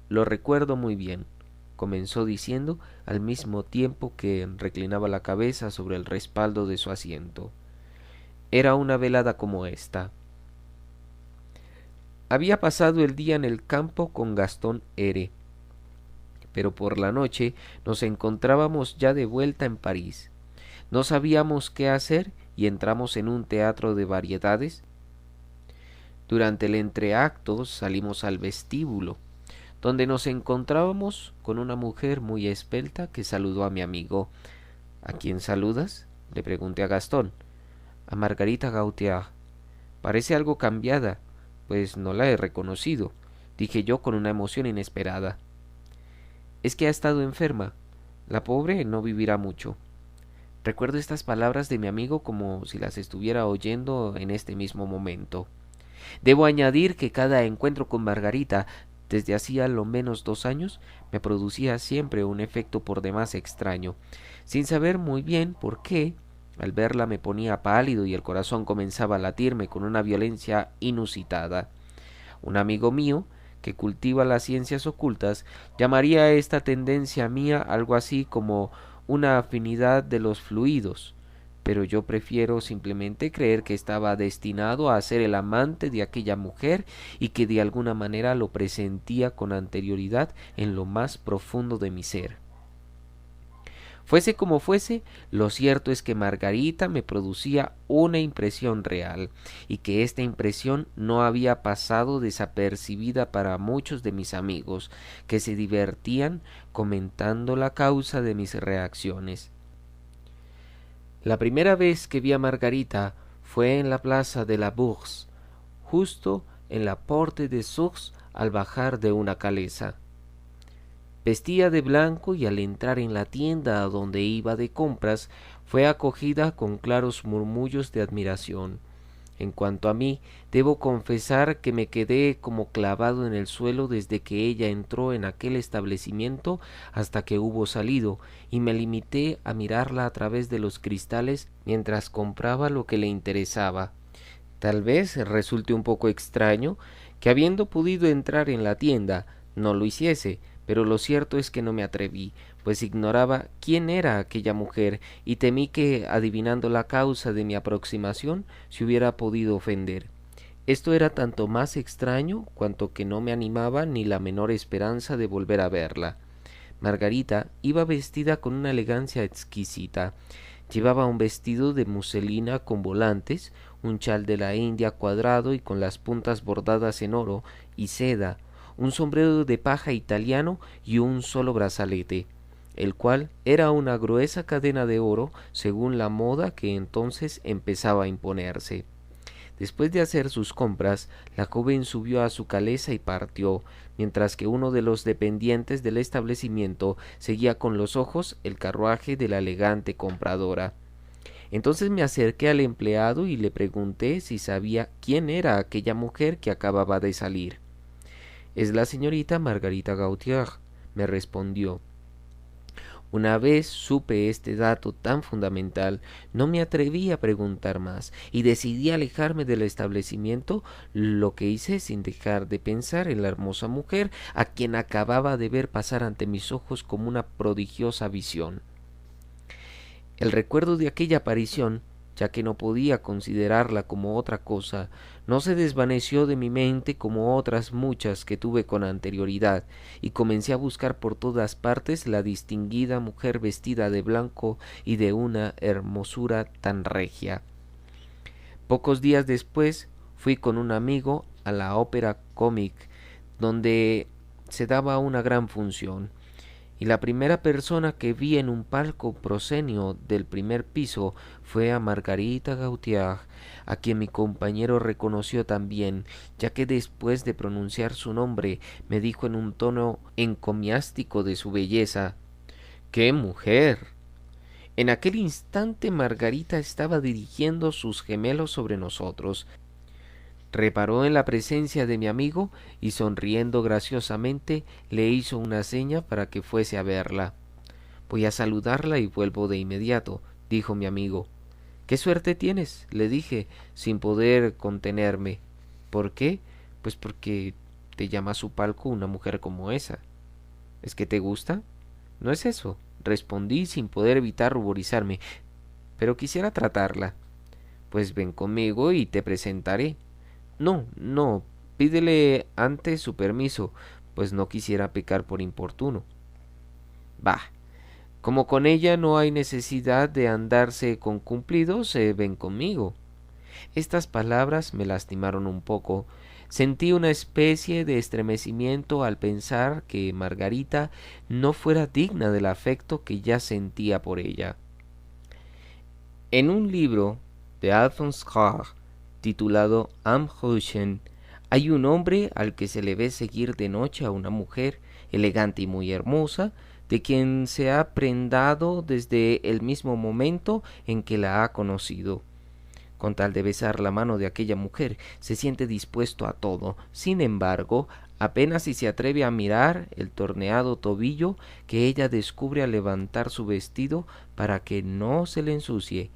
Lo recuerdo muy bien, comenzó diciendo al mismo tiempo que reclinaba la cabeza sobre el respaldo de su asiento. Era una velada como esta. Había pasado el día en el campo con Gastón R., pero por la noche nos encontrábamos ya de vuelta en París. No sabíamos qué hacer y entramos en un teatro de variedades. Durante el entreacto salimos al vestíbulo, donde nos encontrábamos con una mujer muy esbelta que saludó a mi amigo. ¿A quién saludas?, le pregunté a Gastón. A Margarita Gautier. Parece algo cambiada, pues no la he reconocido, dije yo con una emoción inesperada. Es que ha estado enferma. La pobre no vivirá mucho. Recuerdo estas palabras de mi amigo como si las estuviera oyendo en este mismo momento. Debo añadir que cada encuentro con Margarita, desde hacía lo menos 2 años, me producía siempre un efecto por demás extraño. Sin saber muy bien por qué, al verla me ponía pálido y el corazón comenzaba a latirme con una violencia inusitada. Un amigo mío, que cultiva las ciencias ocultas, llamaría a esta tendencia mía algo así como una afinidad de los fluidos, pero yo prefiero simplemente creer que estaba destinado a ser el amante de aquella mujer y que de alguna manera lo presentía con anterioridad en lo más profundo de mi ser. Fuese como fuese, lo cierto es que Margarita me producía una impresión real, y que esta impresión no había pasado desapercibida para muchos de mis amigos, que se divertían comentando la causa de mis reacciones. La primera vez que vi a Margarita fue en la plaza de la Bourse, justo en la Porte de Sources, al bajar de una calesa. Vestía de blanco y al entrar en la tienda a donde iba de compras fue acogida con claros murmullos de admiración. En cuanto a mí, debo confesar que me quedé como clavado en el suelo desde que ella entró en aquel establecimiento hasta que hubo salido, y me limité a mirarla a través de los cristales mientras compraba lo que le interesaba. Tal vez resulte un poco extraño que, habiendo podido entrar en la tienda, no lo hiciese, pero lo cierto es que no me atreví, pues ignoraba quién era aquella mujer y temí que, adivinando la causa de mi aproximación, se hubiera podido ofender. Esto era tanto más extraño cuanto que no me animaba ni la menor esperanza de volver a verla. Margarita iba vestida con una elegancia exquisita. Llevaba un vestido de muselina con volantes, un chal de la India cuadrado y con las puntas bordadas en oro y seda, un sombrero de paja italiano y un solo brazalete, el cual era una gruesa cadena de oro según la moda que entonces empezaba a imponerse. Después de hacer sus compras, la joven subió a su calesa y partió, mientras que uno de los dependientes del establecimiento seguía con los ojos el carruaje de la elegante compradora. Entonces me acerqué al empleado y le pregunté si sabía quién era aquella mujer que acababa de salir. Es la señorita Margarita Gautier, me respondió. Una vez supe este dato tan fundamental, no me atreví a preguntar más y decidí alejarme del establecimiento, lo que hice sin dejar de pensar en la hermosa mujer a quien acababa de ver pasar ante mis ojos como una prodigiosa visión. El recuerdo de aquella aparición, ya que no podía considerarla como otra cosa, no se desvaneció de mi mente como otras muchas que tuve con anterioridad, y comencé a buscar por todas partes la distinguida mujer vestida de blanco y de una hermosura tan regia. Pocos días después fui con un amigo a la ópera Comic, donde se daba una gran función, y la primera persona que vi en un palco proscenio del primer piso fue a Margarita Gautier, a quien mi compañero reconoció también, ya que después de pronunciar su nombre me dijo en un tono encomiástico de su belleza: ¡Qué mujer! En aquel instante Margarita estaba dirigiendo sus gemelos sobre nosotros. Reparó en la presencia de mi amigo y sonriendo graciosamente le hizo una seña para que fuese a verla. Voy a saludarla y vuelvo de inmediato, dijo mi amigo. ¿Qué suerte tienes?, le dije, sin poder contenerme. ¿Por qué? Pues porque te llama a su palco una mujer como esa. ¿Es que te gusta? No es eso, respondí sin poder evitar ruborizarme, pero quisiera tratarla. Pues ven conmigo y te presentaré. No, no, pídele antes su permiso, pues no quisiera pecar por importuno. Bah, como con ella no hay necesidad de andarse con cumplidos, ven conmigo. Estas palabras me lastimaron un poco. Sentí una especie de estremecimiento al pensar que Margarita no fuera digna del afecto que ya sentía por ella. En un libro de Alphonse Karr titulado Am Huschen, hay un hombre al que se le ve seguir de noche a una mujer elegante y muy hermosa, de quien se ha prendado desde el mismo momento en que la ha conocido. Con tal de besar la mano de aquella mujer, se siente dispuesto a todo. Sin embargo, apenas si se atreve a mirar el torneado tobillo que ella descubre al levantar su vestido para que no se le ensucie.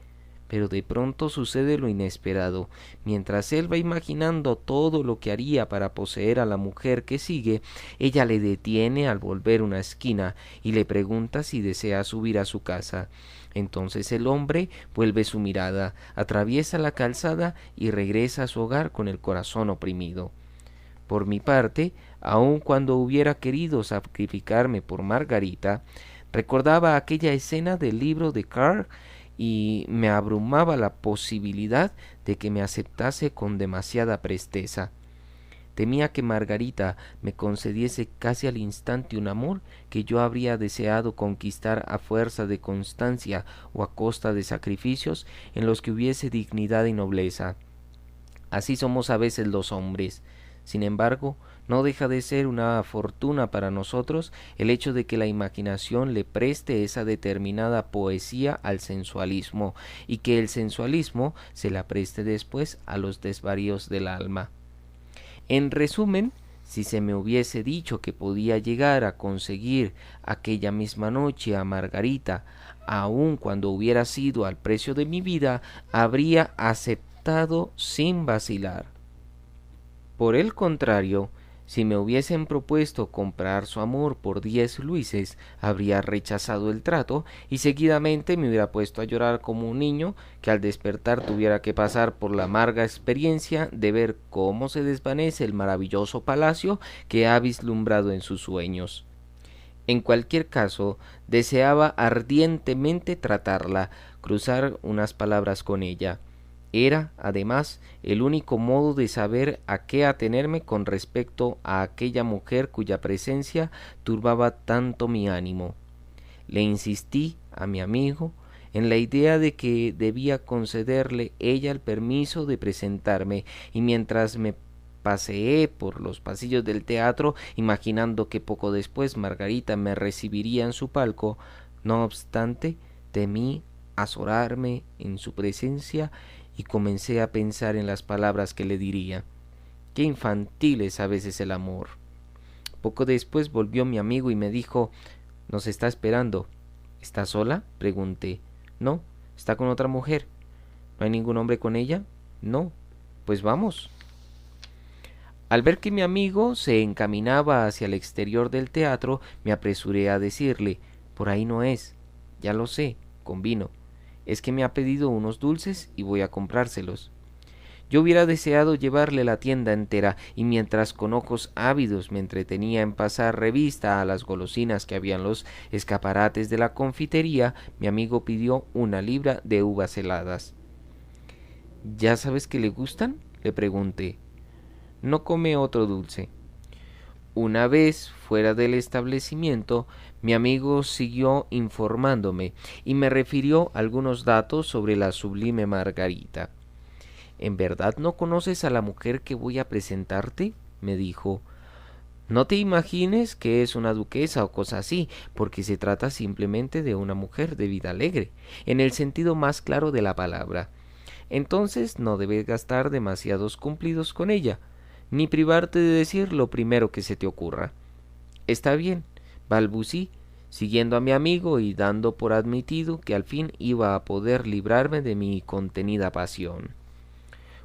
Pero de pronto sucede lo inesperado. Mientras él va imaginando todo lo que haría para poseer a la mujer que sigue, ella le detiene al volver una esquina y le pregunta si desea subir a su casa. Entonces el hombre vuelve su mirada, atraviesa la calzada y regresa a su hogar con el corazón oprimido. Por mi parte, aun cuando hubiera querido sacrificarme por Margarita, recordaba aquella escena del libro de Karr y me abrumaba la posibilidad de que me aceptase con demasiada presteza. Temía que Margarita me concediese casi al instante un amor que yo habría deseado conquistar a fuerza de constancia o a costa de sacrificios en los que hubiese dignidad y nobleza. Así somos a veces los hombres. Sin embargo, no deja de ser una fortuna para nosotros el hecho de que la imaginación le preste esa determinada poesía al sensualismo y que el sensualismo se la preste después a los desvaríos del alma. En resumen, si se me hubiese dicho que podía llegar a conseguir aquella misma noche a Margarita, aun cuando hubiera sido al precio de mi vida, habría aceptado sin vacilar. Por el contrario, si me hubiesen propuesto comprar su amor por 10 luises, habría rechazado el trato y seguidamente me hubiera puesto a llorar como un niño que al despertar tuviera que pasar por la amarga experiencia de ver cómo se desvanece el maravilloso palacio que ha vislumbrado en sus sueños. En cualquier caso, deseaba ardientemente tratarla, cruzar unas palabras con ella. Era, además, el único modo de saber a qué atenerme con respecto a aquella mujer cuya presencia turbaba tanto mi ánimo. Le insistí a mi amigo en la idea de que debía concederle ella el permiso de presentarme, y mientras me paseé por los pasillos del teatro, imaginando que poco después Margarita me recibiría en su palco, no obstante, temí azorarme en su presencia y comencé a pensar en las palabras que le diría. Qué infantil es a veces el amor. Poco después volvió mi amigo y me dijo: «Nos está esperando». «¿Está sola?», pregunté. «No, está con otra mujer». «¿No hay ningún hombre con ella?». «No». «Pues vamos». Al ver que mi amigo se encaminaba hacia el exterior del teatro, me apresuré a decirle: «Por ahí no es». «Ya lo sé», convino. «Es que me ha pedido unos dulces y voy a comprárselos». Yo hubiera deseado llevarle la tienda entera, y mientras con ojos ávidos me entretenía en pasar revista a las golosinas que había en los escaparates de la confitería, mi amigo pidió 1 libra de uvas heladas. «¿Ya sabes que le gustan?», le pregunté. «No come otro dulce». Una vez fuera del establecimiento, mi amigo siguió informándome y me refirió algunos datos sobre la sublime Margarita. «¿En verdad no conoces a la mujer que voy a presentarte?», me dijo. «No te imagines que es una duquesa o cosa así, porque se trata simplemente de una mujer de vida alegre, en el sentido más claro de la palabra. Entonces no debes gastar demasiados cumplidos con ella, ni privarte de decir lo primero que se te ocurra». «Está bien», balbucí, siguiendo a mi amigo y dando por admitido que al fin iba a poder librarme de mi contenida pasión.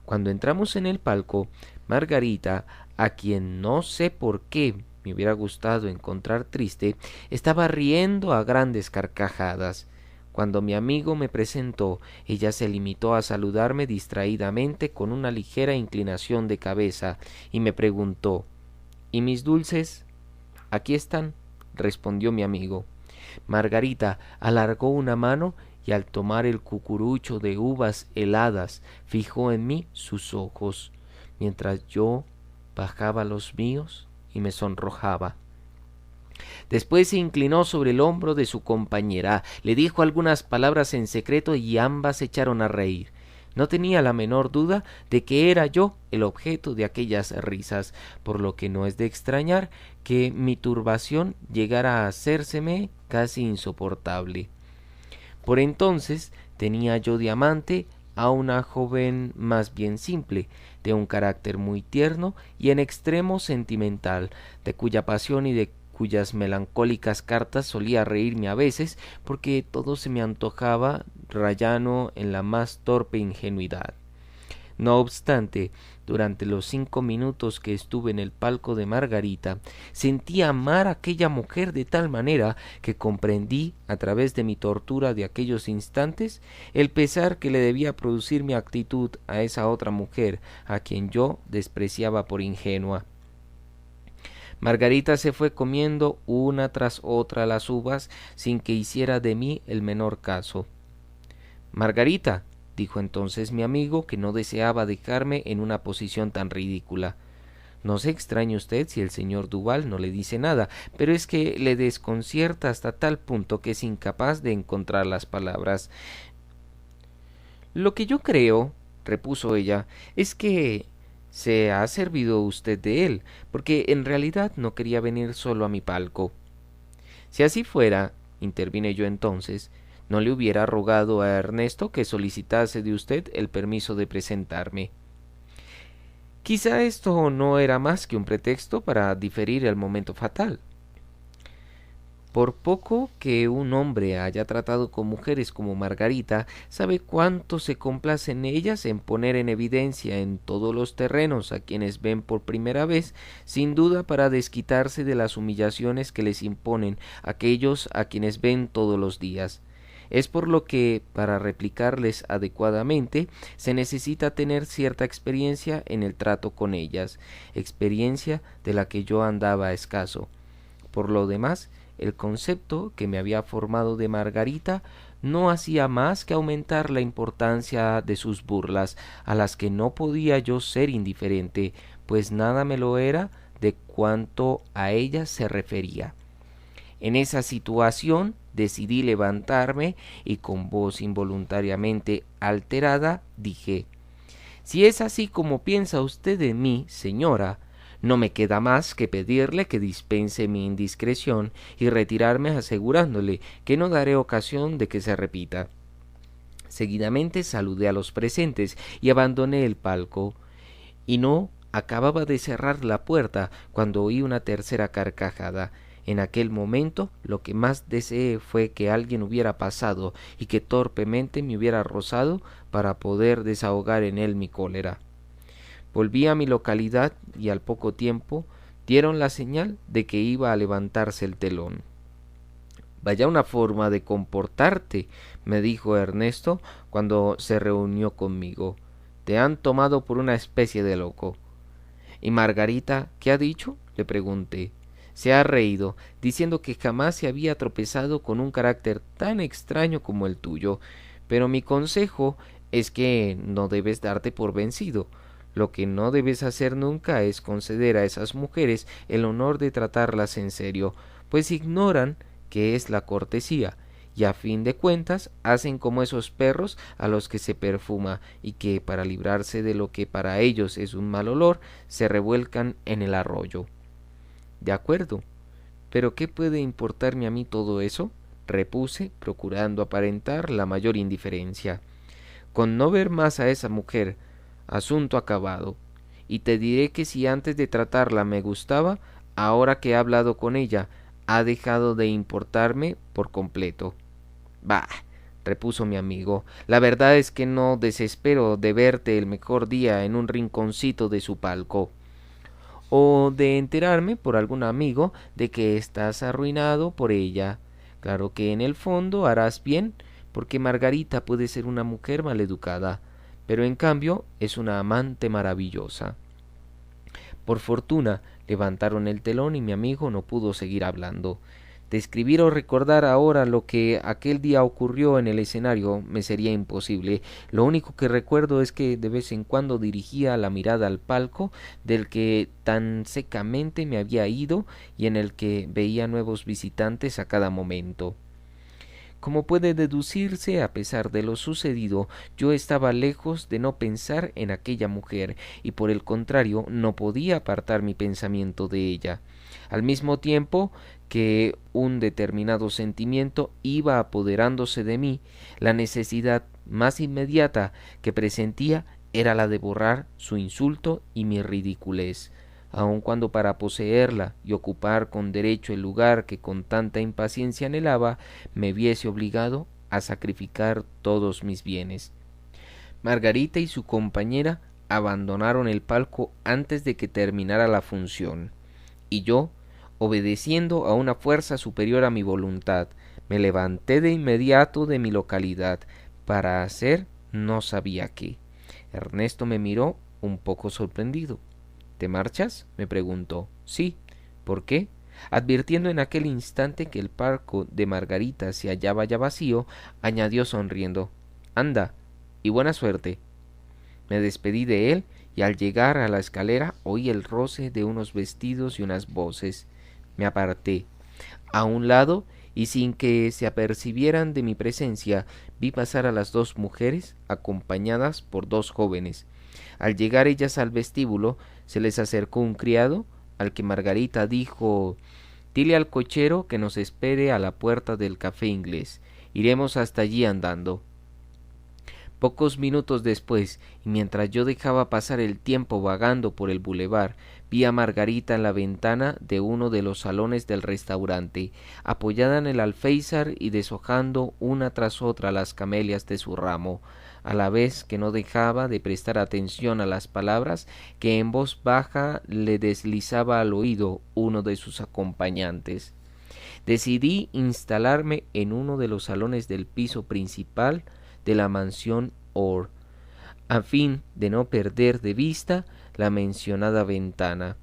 Cuando entramos en el palco, Margarita, a quien no sé por qué me hubiera gustado encontrar triste, estaba riendo a grandes carcajadas. Cuando mi amigo me presentó, ella se limitó a saludarme distraídamente con una ligera inclinación de cabeza y me preguntó: «¿Y mis dulces?». «Aquí están», respondió mi amigo. Margarita alargó una mano y al tomar el cucurucho de uvas heladas fijó en mí sus ojos, mientras yo bajaba los míos y me sonrojaba. Después se inclinó sobre el hombro de su compañera, le dijo algunas palabras en secreto y ambas se echaron a reír. No tenía la menor duda de que era yo el objeto de aquellas risas, por lo que no es de extrañar que mi turbación llegara a hacérseme casi insoportable. Por entonces tenía yo de amante a una joven más bien simple, de un carácter muy tierno y en extremo sentimental, de cuya pasión y de cuyas melancólicas cartas solía reírme a veces, porque todo se me antojaba rayano en la más torpe ingenuidad. No obstante, durante los 5 minutos que estuve en el palco de Margarita, sentí amar a aquella mujer de tal manera que comprendí, a través de mi tortura de aquellos instantes, el pesar que le debía producir mi actitud a esa otra mujer, a quien yo despreciaba por ingenua. Margarita se fue comiendo una tras otra las uvas sin que hiciera de mí el menor caso. «Margarita», dijo entonces mi amigo, que no deseaba dejarme en una posición tan ridícula, «no se extrañe usted si el señor Duval no le dice nada, pero es que le desconcierta hasta tal punto que es incapaz de encontrar las palabras». «Lo que yo creo», repuso ella, «es que se ha servido usted de él, porque en realidad no quería venir solo a mi palco». «Si así fuera», intervine yo entonces, «no le hubiera rogado a Ernesto que solicitase de usted el permiso de presentarme». Quizá esto no era más que un pretexto para diferir el momento fatal. Por poco que un hombre haya tratado con mujeres como Margarita, sabe cuánto se complacen ellas en poner en evidencia en todos los terrenos a quienes ven por primera vez, sin duda para desquitarse de las humillaciones que les imponen aquellos a quienes ven todos los días. Es por lo que, para replicarles adecuadamente, se necesita tener cierta experiencia en el trato con ellas, experiencia de la que yo andaba escaso. Por lo demás, El concepto que me había formado de Margarita no hacía más que aumentar la importancia de sus burlas, a las que no podía yo ser indiferente, pues nada me lo era de cuanto a ellas se refería. En esa situación decidí levantarme y con voz involuntariamente alterada dije: si es así como piensa usted de mí, señora, no me queda más que pedirle que dispense mi indiscreción y retirarme asegurándole que no daré ocasión de que se repita. Seguidamente saludé a los presentes y abandoné el palco, y no acababa de cerrar la puerta cuando oí una tercera carcajada. En aquel momento lo que más deseé fue que alguien hubiera pasado y que torpemente me hubiera rozado para poder desahogar en él mi cólera. Volví a mi localidad y al poco tiempo dieron la señal de que iba a levantarse el telón. Vaya una forma de comportarte, me dijo Ernesto cuando se reunió conmigo. Te han tomado por una especie de loco. ¿Y Margarita qué ha dicho?, le pregunté. Se ha reído, diciendo que jamás se había tropezado con un carácter tan extraño como el tuyo, pero mi consejo es que no debes darte por vencido. Lo que no debes hacer nunca es conceder a esas mujeres el honor de tratarlas en serio, pues ignoran qué es la cortesía, y a fin de cuentas hacen como esos perros a los que se perfuma y que, para librarse de lo que para ellos es un mal olor, se revuelcan en el arroyo. De acuerdo, pero ¿qué puede importarme a mí todo eso?, repuse, procurando aparentar la mayor indiferencia. Con no ver más a esa mujer, asunto acabado, y te diré que si antes de tratarla me gustaba, ahora que he hablado con ella, ha dejado de importarme por completo. Bah, repuso mi amigo, la verdad es que no desespero de verte el mejor día en un rinconcito de su palco, o de enterarme por algún amigo de que estás arruinado por ella. Claro que en el fondo harás bien, porque Margarita puede ser una mujer maleducada, pero en cambio es una amante maravillosa. Por fortuna levantaron el telón y mi amigo no pudo seguir hablando. Describir o recordar ahora lo que aquel día ocurrió en el escenario me sería imposible. Lo único que recuerdo es que de vez en cuando dirigía la mirada al palco del que tan secamente me había ido y en el que veía nuevos visitantes a cada momento. Como puede deducirse, a pesar de lo sucedido, yo estaba lejos de no pensar en aquella mujer, y por el contrario no podía apartar mi pensamiento de ella. Al mismo tiempo que un determinado sentimiento iba apoderándose de mí, la necesidad más inmediata que presentía era la de borrar su insulto y mi ridiculez, aun cuando para poseerla y ocupar con derecho el lugar que con tanta impaciencia anhelaba, me viese obligado a sacrificar todos mis bienes. Margarita y su compañera abandonaron el palco antes de que terminara la función, y yo, obedeciendo a una fuerza superior a mi voluntad, me levanté de inmediato de mi localidad para hacer no sabía qué. Ernesto me miró un poco sorprendido. ¿Te marchas?, me preguntó. Sí. ¿Por qué? Advirtiendo en aquel instante que el palco de Margarita se hallaba ya vacío, añadió sonriendo: Anda, y buena suerte. Me despedí de él y al llegar a la escalera oí el roce de unos vestidos y unas voces. Me aparté. A un lado, y sin que se apercibieran de mi presencia, vi pasar a las dos mujeres acompañadas por dos jóvenes. Al llegar ellas al vestíbulo, se les acercó un criado, al que Margarita dijo: Dile al cochero que nos espere a la puerta del café inglés. Iremos hasta allí andando. Pocos minutos después, y mientras yo dejaba pasar el tiempo vagando por el bulevar, vi a Margarita en la ventana de uno de los salones del restaurante, apoyada en el alféizar y deshojando una tras otra las camelias de su ramo, a la vez que no dejaba de prestar atención a las palabras que en voz baja le deslizaba al oído uno de sus acompañantes. Decidí instalarme en uno de los salones del piso principal de la mansión Orr, a fin de no perder de vista la mencionada ventana.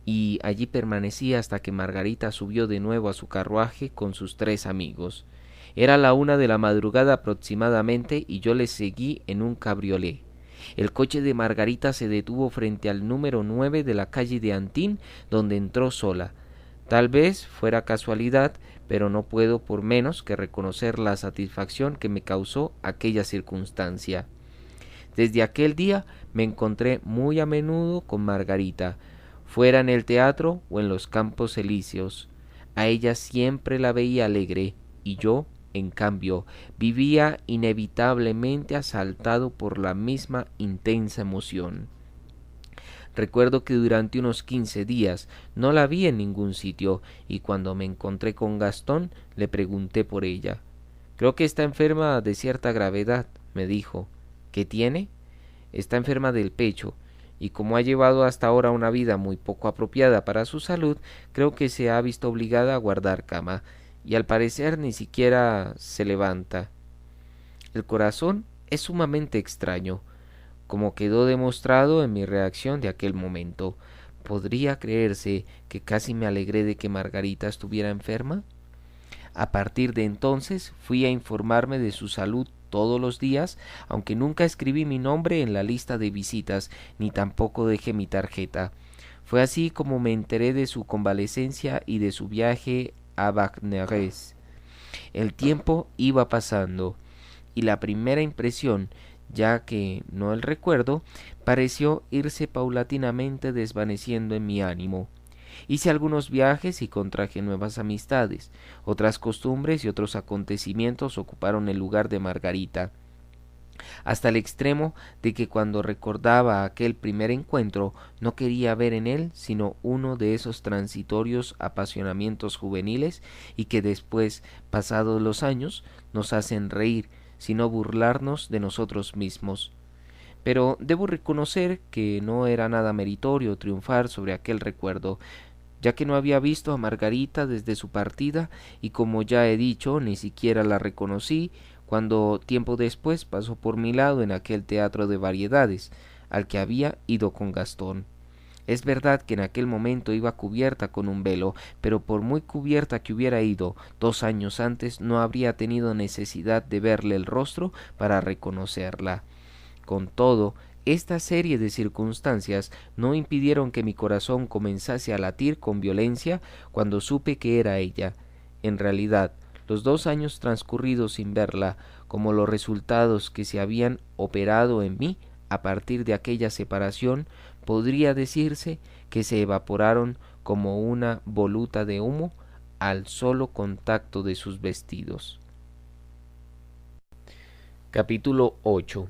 y allí permanecí hasta que Margarita subió de nuevo a su carruaje con sus 3 amigos. Era la 1 de la madrugada aproximadamente y yo les seguí en un cabriolé. El coche de Margarita se detuvo frente al número 9 de la calle de Antín, donde entró sola. Tal vez fuera casualidad, pero no puedo por menos que reconocer la satisfacción que me causó aquella circunstancia. Desde aquel día me encontré muy a menudo con Margarita, fuera en el teatro o en los campos elíseos. A ella siempre la veía alegre, y yo, en cambio, vivía inevitablemente asaltado por la misma intensa emoción. Recuerdo que durante unos 15 días no la vi en ningún sitio, y cuando me encontré con Gastón le pregunté por ella. Creo que está enferma de cierta gravedad, me dijo. ¿Qué tiene? Está enferma del pecho, y como ha llevado hasta ahora una vida muy poco apropiada para su salud, creo que se ha visto obligada a guardar cama, y al parecer ni siquiera se levanta. El corazón es sumamente extraño, como quedó demostrado en mi reacción de aquel momento. ¿Podría creerse que casi me alegré de que Margarita estuviera enferma? A partir de entonces fui a informarme de su salud todos los días, aunque nunca escribí mi nombre en la lista de visitas, ni tampoco dejé mi tarjeta. Fue así como me enteré de su convalecencia y de su viaje a Bagneres. El tiempo iba pasando, y la primera impresión, ya que no el recuerdo, pareció irse paulatinamente desvaneciendo en mi ánimo. Hice algunos viajes y contraje nuevas amistades. Otras costumbres y otros acontecimientos ocuparon el lugar de Margarita, hasta el extremo de que cuando recordaba aquel primer encuentro no quería ver en él sino uno de esos transitorios apasionamientos juveniles y que después, pasados los años, nos hacen reír, sino burlarnos de nosotros mismos. Pero debo reconocer que no era nada meritorio triunfar sobre aquel recuerdo, ya que no había visto a Margarita desde su partida y, como ya he dicho, ni siquiera la reconocí cuando tiempo después pasó por mi lado en aquel teatro de variedades al que había ido con Gastón. Es verdad que en aquel momento iba cubierta con un velo, pero por muy cubierta que hubiera ido 2 años antes, no habría tenido necesidad de verle el rostro para reconocerla. Con todo, esta serie de circunstancias no impidieron que mi corazón comenzase a latir con violencia cuando supe que era ella. En realidad, los 2 años transcurridos sin verla, como los resultados que se habían operado en mí a partir de aquella separación, podría decirse que se evaporaron como una voluta de humo al solo contacto de sus vestidos. Capítulo 8.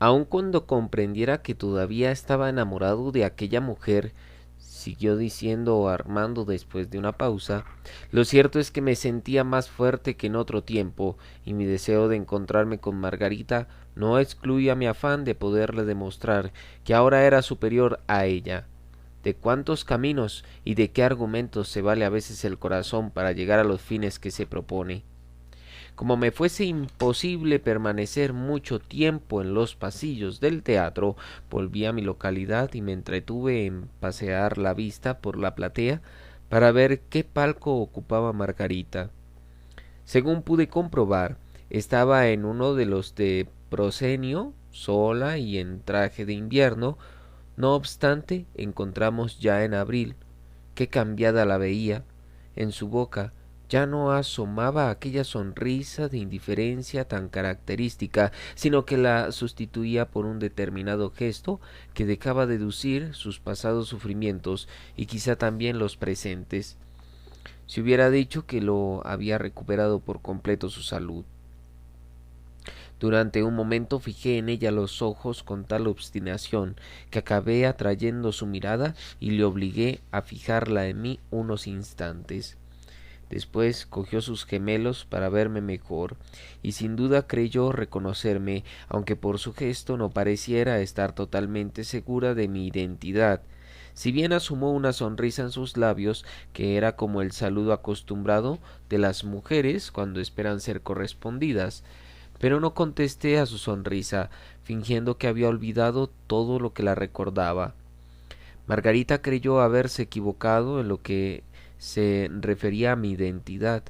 Aun cuando comprendiera que todavía estaba enamorado de aquella mujer, siguió diciendo Armando después de una pausa, lo cierto es que me sentía más fuerte que en otro tiempo, y mi deseo de encontrarme con Margarita no excluía mi afán de poderle demostrar que ahora era superior a ella. ¿De cuántos caminos y de qué argumentos se vale a veces el corazón para llegar a los fines que se propone? Como me fuese imposible permanecer mucho tiempo en los pasillos del teatro, volví a mi localidad y me entretuve en pasear la vista por la platea para ver qué palco ocupaba Margarita. Según pude comprobar, estaba en uno de los de proscenio, sola y en traje de invierno. No obstante, encontramos ya en abril, qué cambiada la veía. En su boca ya no asomaba aquella sonrisa de indiferencia tan característica, sino que la sustituía por un determinado gesto que dejaba deducir sus pasados sufrimientos y quizá también los presentes. Se hubiera dicho que lo había recuperado por completo su salud. Durante un momento fijé en ella los ojos con tal obstinación que acabé atrayendo su mirada y le obligué a fijarla en mí unos instantes. Después cogió sus gemelos para verme mejor, y sin duda creyó reconocerme, aunque por su gesto no pareciera estar totalmente segura de mi identidad. Si bien asomó una sonrisa en sus labios, que era como el saludo acostumbrado de las mujeres cuando esperan ser correspondidas, pero no contesté a su sonrisa, fingiendo que había olvidado todo lo que la recordaba. Margarita creyó haberse equivocado en lo que se refería a mi identidad.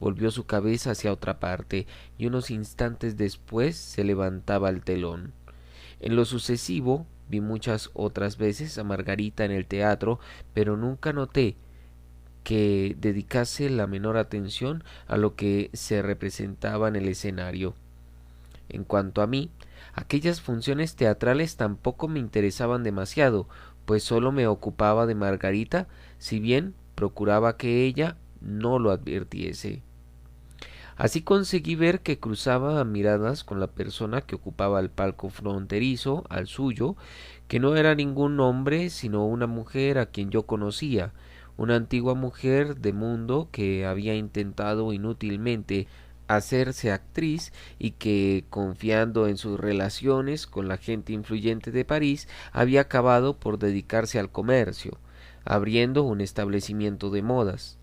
Volvió su cabeza hacia otra parte y unos instantes después se levantaba el telón. En lo sucesivo vi muchas otras veces a Margarita en el teatro, pero nunca noté que dedicase la menor atención a lo que se representaba en el escenario. En cuanto a mí, aquellas funciones teatrales tampoco me interesaban demasiado, pues solo me ocupaba de Margarita, si bien procuraba que ella no lo advirtiese. Así conseguí ver que cruzaba miradas con la persona que ocupaba el palco fronterizo al suyo, que no era ningún hombre sino una mujer a quien yo conocía, una antigua mujer de mundo que había intentado inútilmente hacerse actriz y que, confiando en sus relaciones con la gente influyente de París, había acabado por dedicarse al comercio, abriendo un establecimiento de modas.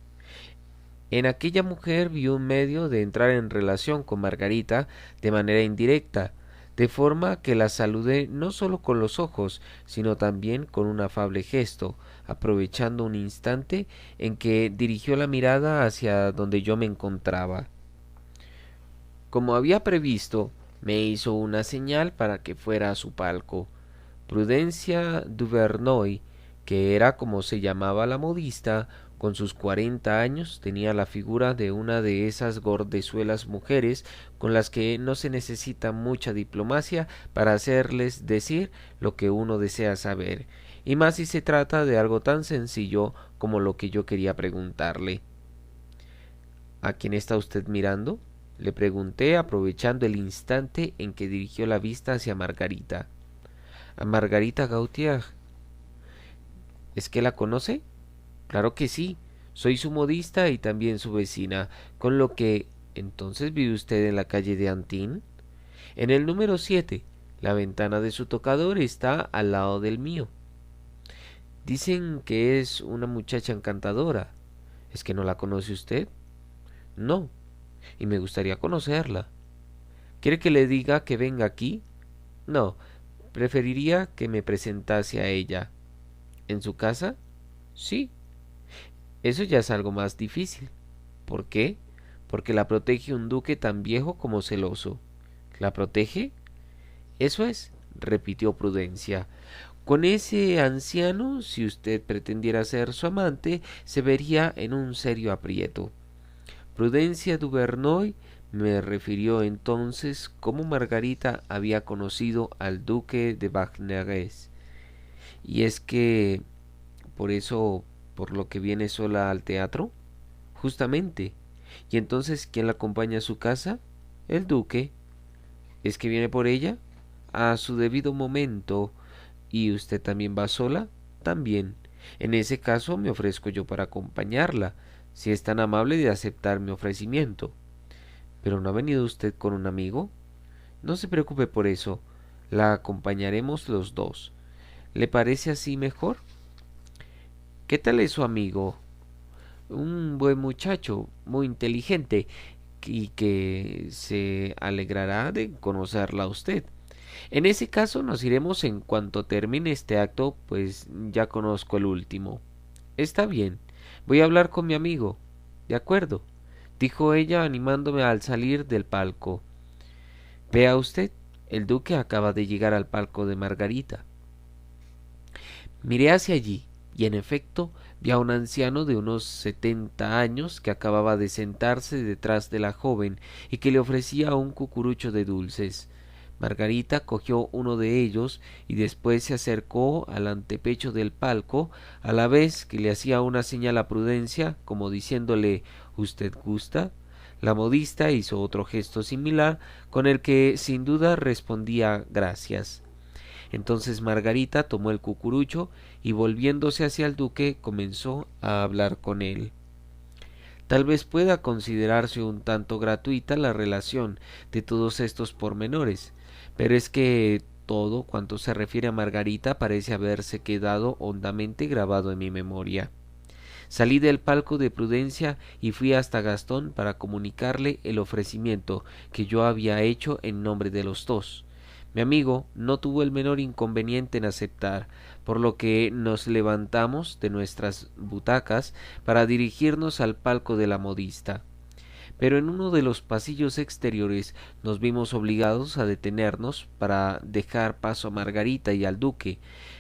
En aquella mujer vi un medio de entrar en relación con Margarita de manera indirecta, de forma que la saludé no solo con los ojos, sino también con un afable gesto, aprovechando un instante en que dirigió la mirada hacia donde yo me encontraba. Como había previsto, me hizo una señal para que fuera a su palco. Prudencia Duvernoy, que era como se llamaba la modista, con sus 40 años tenía la figura de una de esas gordezuelas mujeres con las que no se necesita mucha diplomacia para hacerles decir lo que uno desea saber, y más si se trata de algo tan sencillo como lo que yo quería preguntarle. ¿A quién está usted mirando?, le pregunté, aprovechando el instante en que dirigió la vista hacia Margarita. A Margarita Gautier. ¿Es que la conoce? Claro que sí. Soy su modista y también su vecina, con lo que... ¿Entonces vive usted en la calle de Antin? En el número 7. La ventana de su tocador está al lado del mío. Dicen que es una muchacha encantadora. ¿Es que no la conoce usted? No, y me gustaría conocerla. ¿Quiere que le diga que venga aquí? No, preferiría que me presentase a ella. ¿En su casa? Sí. Eso ya es algo más difícil. ¿Por qué? Porque la protege un duque tan viejo como celoso. ¿La protege? Eso es, repitió Prudencia. Con ese anciano, si usted pretendiera ser su amante, se vería en un serio aprieto. Prudencia Duvernoy me refirió entonces cómo Margarita había conocido al duque de Bagneres. Y es que por eso, por lo que viene sola al teatro, justamente. Y entonces, ¿quién la acompaña a su casa? El duque. ¿Es que viene por ella? A su debido momento. ¿Y usted también va sola? También. En ese caso me ofrezco yo para acompañarla, si es tan amable de aceptar mi ofrecimiento. ¿Pero no ha venido usted con un amigo? No se preocupe por eso. La acompañaremos los dos. ¿Le parece así mejor? ¿Qué tal es su amigo? Un buen muchacho, muy inteligente, y que se alegrará de conocerla a usted. En ese caso nos iremos en cuanto termine este acto, pues ya conozco el último. Está bien, voy a hablar con mi amigo. De acuerdo, dijo ella animándome al salir del palco. Vea usted, el duque acaba de llegar al palco de Margarita. Miré hacia allí, y en efecto vi a un anciano de unos 70 años que acababa de sentarse detrás de la joven y que le ofrecía un cucurucho de dulces. Margarita cogió uno de ellos y después se acercó al antepecho del palco, a la vez que le hacía una señal a Prudencia, como diciéndole ¿Usted gusta? La modista hizo otro gesto similar, con el que sin duda respondía gracias. Entonces Margarita tomó el cucurucho y volviéndose hacia el duque comenzó a hablar con él. Tal vez pueda considerarse un tanto gratuita la relación de todos estos pormenores, pero es que todo cuanto se refiere a Margarita parece haberse quedado hondamente grabado en mi memoria. Salí del palco de Prudencia y fui hasta Gastón para comunicarle el ofrecimiento que yo había hecho en nombre de los dos. Mi amigo no tuvo el menor inconveniente en aceptar, por lo que nos levantamos de nuestras butacas para dirigirnos al palco de la modista. Pero en uno de los pasillos exteriores nos vimos obligados a detenernos para dejar paso a Margarita y al duque,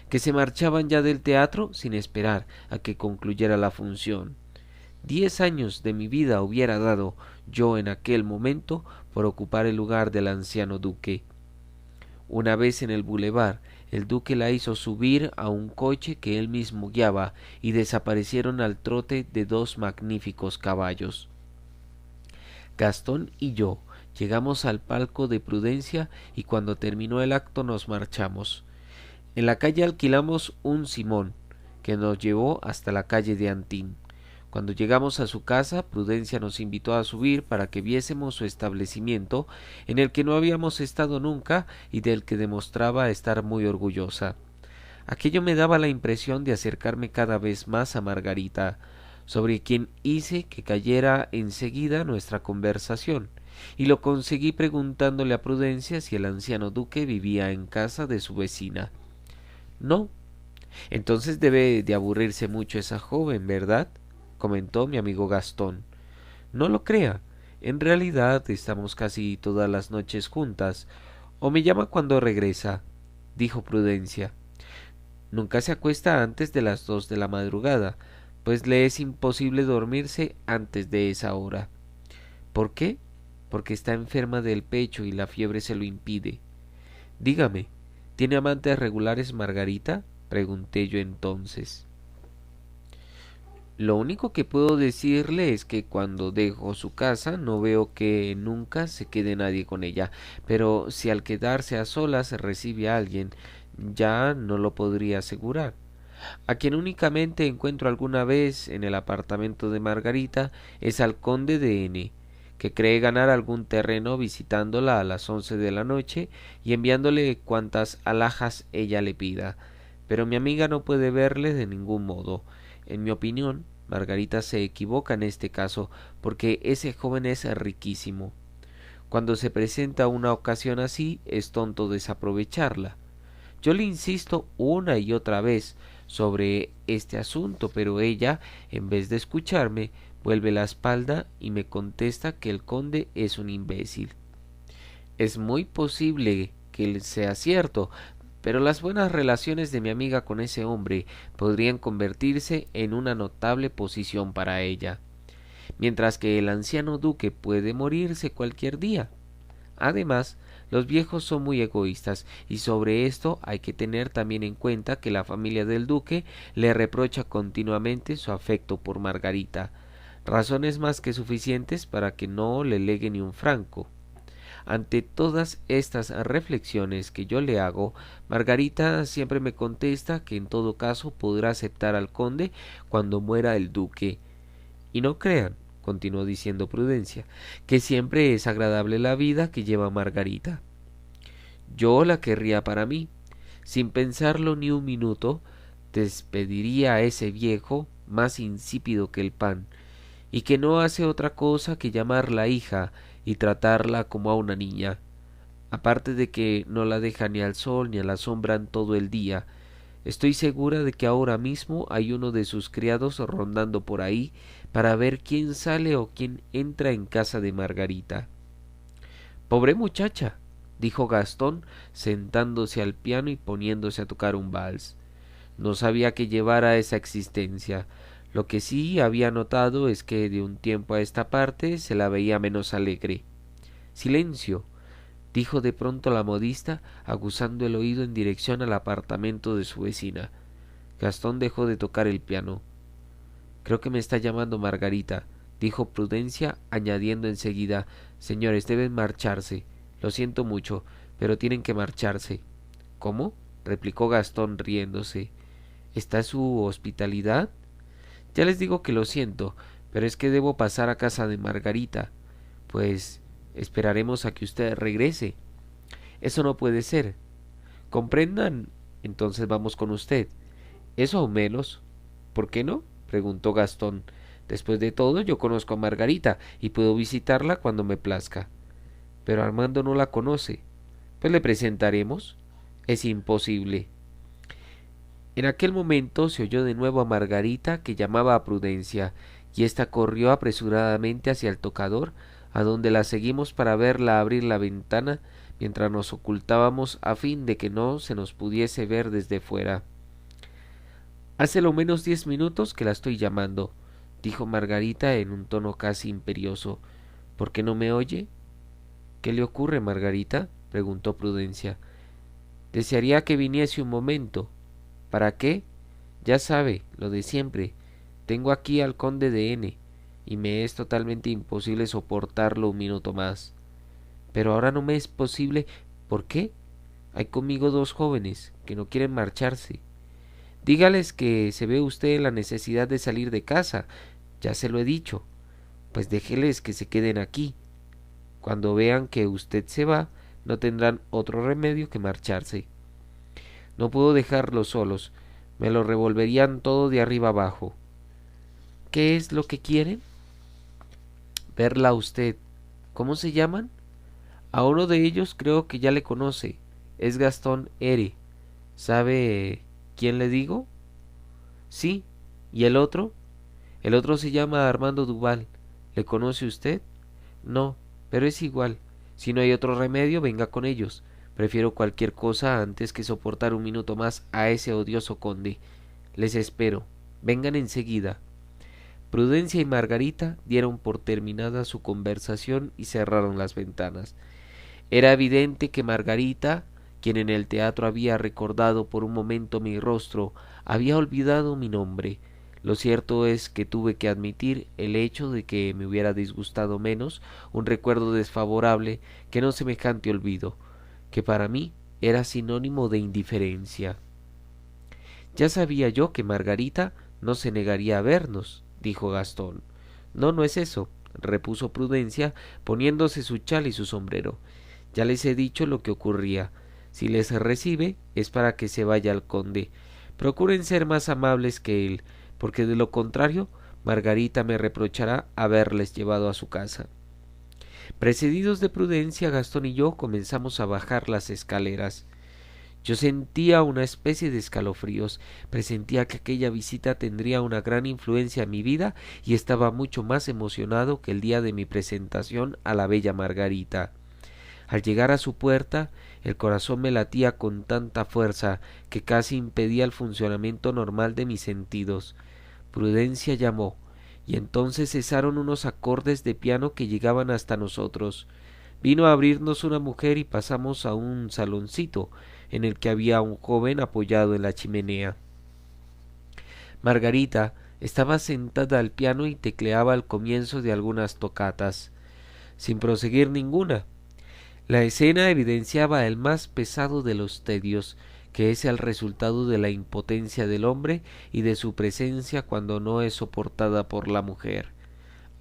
que se marchaban ya del teatro sin esperar a que concluyera la función. 10 años de mi vida hubiera dado yo en aquel momento por ocupar el lugar del anciano duque. Una vez en el bulevar, el duque la hizo subir a un coche que él mismo guiaba y desaparecieron al trote de 2 magníficos caballos. Gastón y yo llegamos al palco de Prudencia y cuando terminó el acto nos marchamos. En la calle alquilamos un simón que nos llevó hasta la calle de Antín. Cuando llegamos a su casa, Prudencia nos invitó a subir para que viésemos su establecimiento, en el que no habíamos estado nunca y del que demostraba estar muy orgullosa. Aquello me daba la impresión de acercarme cada vez más a Margarita, sobre quien hice que cayera enseguida nuestra conversación, y lo conseguí preguntándole a Prudencia si el anciano duque vivía en casa de su vecina. No. Entonces debe de aburrirse mucho esa joven, ¿verdad? Comentó mi amigo Gastón. No lo crea. En realidad estamos casi todas las noches juntas, o me llama cuando regresa, dijo Prudencia. Nunca se acuesta antes de las 2 de la madrugada, pues le es imposible dormirse antes de esa hora. ¿Por qué? Porque está enferma del pecho y la fiebre se lo impide. Dígame, ¿tiene amantes regulares Margarita? Pregunté yo entonces. Lo único que puedo decirle es que cuando dejo su casa no veo que nunca se quede nadie con ella, pero si al quedarse a solas recibe a alguien, ya no lo podría asegurar. A quien únicamente encuentro alguna vez en el apartamento de Margarita es al conde de N, que cree ganar algún terreno visitándola a las 11 de la noche y enviándole cuantas alhajas ella le pida. Pero mi amiga no puede verle de ningún modo. En mi opinión, Margarita se equivoca en este caso, porque ese joven es riquísimo. Cuando se presenta una ocasión así, es tonto desaprovecharla. Yo le insisto una y otra vez sobre este asunto, pero ella, en vez de escucharme, vuelve la espalda y me contesta que el conde es un imbécil. Es muy posible que sea cierto, pero las buenas relaciones de mi amiga con ese hombre podrían convertirse en una notable posición para ella, mientras que el anciano duque puede morirse cualquier día. Además, los viejos son muy egoístas y sobre esto hay que tener también en cuenta que la familia del duque le reprocha continuamente su afecto por Margarita, razones más que suficientes para que no le legue ni un franco. Ante todas estas reflexiones que yo le hago, Margarita siempre me contesta que en todo caso podrá aceptar al conde cuando muera el duque. Y no crean, continuó diciendo Prudencia, que siempre es agradable la vida que lleva Margarita. Yo la querría para mí. Sin pensarlo ni un minuto, despediría a ese viejo más insípido que el pan, y que no hace otra cosa que llamarla hija y tratarla como a una niña, aparte de que no la deja ni al sol ni a la sombra en todo el día. Estoy segura de que ahora mismo hay uno de sus criados rondando por ahí para ver quién sale o quién entra en casa de Margarita. Pobre muchacha, dijo Gastón, sentándose al piano y poniéndose a tocar un vals. No sabía que llevara esa existencia. Lo que sí había notado es que de un tiempo a esta parte se la veía menos alegre. Silencio, dijo de pronto la modista, aguzando el oído en dirección al apartamento de su vecina. Gastón dejó de tocar el piano. Creo que me está llamando Margarita, dijo Prudencia, añadiendo enseguida: señores, deben marcharse. Lo siento mucho, pero tienen que marcharse. ¿Cómo? Replicó Gastón riéndose. ¿Está su hospitalidad? Ya les digo que lo siento, pero es que debo pasar a casa de Margarita. Pues esperaremos a que usted regrese. Eso no puede ser. ¿Comprendan? Entonces vamos con usted. Eso aún menos. ¿Por qué no? Preguntó Gastón. Después de todo, yo conozco a Margarita y puedo visitarla cuando me plazca. Pero Armando no la conoce. Pues le presentaremos. Es imposible. En aquel momento se oyó de nuevo a Margarita que llamaba a Prudencia, y ésta corrió apresuradamente hacia el tocador, a donde la seguimos para verla abrir la ventana mientras nos ocultábamos a fin de que no se nos pudiese ver desde fuera. Hace lo menos 10 minutos que la estoy llamando, dijo Margarita en un tono casi imperioso. ¿Por qué no me oye? ¿Qué le ocurre, Margarita? Preguntó Prudencia. Desearía que viniese un momento. ¿Para qué? Ya sabe, lo de siempre. Tengo aquí al conde de N, y me es totalmente imposible soportarlo un minuto más. Pero ahora no me es posible. ¿Por qué? Hay conmigo 2 jóvenes que no quieren marcharse. Dígales que se ve usted la necesidad de salir de casa. Ya se lo he dicho. Pues déjeles que se queden aquí. Cuando vean que usted se va, no tendrán otro remedio que marcharse. No puedo dejarlos solos. Me lo revolverían todo de arriba abajo. ¿Qué es lo que quieren? Verla a usted. ¿Cómo se llaman? A uno de ellos creo que ya le conoce. Es Gastón R. ¿Sabe quién le digo? Sí. ¿Y el otro? El otro se llama Armando Duval. ¿Le conoce usted? No, pero es igual. Si no hay otro remedio, venga con ellos. Prefiero cualquier cosa antes que soportar un minuto más a ese odioso conde. Les espero. Vengan enseguida. Prudencia y Margarita dieron por terminada su conversación y cerraron las ventanas. Era evidente que Margarita, quien en el teatro había recordado por un momento mi rostro, había olvidado mi nombre. Lo cierto es que tuve que admitir el hecho de que me hubiera disgustado menos un recuerdo desfavorable que no semejante olvido, que para mí era sinónimo de indiferencia. Ya sabía yo que Margarita no se negaría a vernos, dijo Gastón. No, no es eso, repuso Prudencia, poniéndose su chal y su sombrero. Ya les he dicho lo que ocurría. Si les recibe es para que se vaya al conde. Procuren ser más amables que él, porque de lo contrario Margarita me reprochará haberles llevado a su casa. Precedidos de Prudencia, Gastón y yo comenzamos a bajar las escaleras. Yo sentía una especie de escalofríos, presentía que aquella visita tendría una gran influencia en mi vida y estaba mucho más emocionado que el día de mi presentación a la bella Margarita. Al llegar a su puerta, el corazón me latía con tanta fuerza que casi impedía el funcionamiento normal de mis sentidos. Prudencia llamó, y entonces cesaron unos acordes de piano que llegaban hasta nosotros. Vino a abrirnos una mujer y pasamos a un saloncito en el que había un joven apoyado en la chimenea. Margarita estaba sentada al piano y tecleaba el comienzo de algunas tocatas, sin proseguir ninguna. La escena evidenciaba el más pesado de los tedios, que es el resultado de la impotencia del hombre y de su presencia cuando no es soportada por la mujer.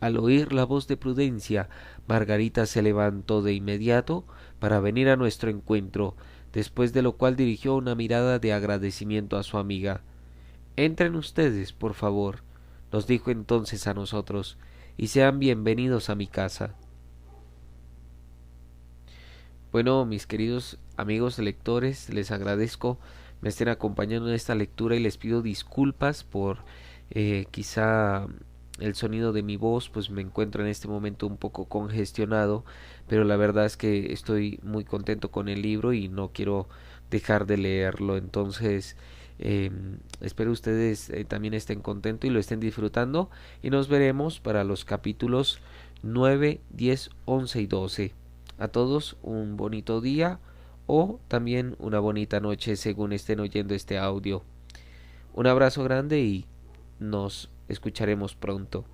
Al oír la voz de Prudencia, Margarita se levantó de inmediato para venir a nuestro encuentro, después de lo cual dirigió una mirada de agradecimiento a su amiga. Entren ustedes, por favor, nos dijo entonces a nosotros, y sean bienvenidos a mi casa. Bueno, mis queridos amigos lectores, les agradezco me estén acompañando en esta lectura y les pido disculpas por quizá el sonido de mi voz, pues me encuentro en este momento un poco congestionado, pero la verdad es que estoy muy contento con el libro y no quiero dejar de leerlo. Entonces espero ustedes también estén contentos y lo estén disfrutando, y nos veremos para los capítulos 9, 10, 11 y 12. A todos un bonito día o también una bonita noche según estén oyendo este audio. Un abrazo grande y nos escucharemos pronto.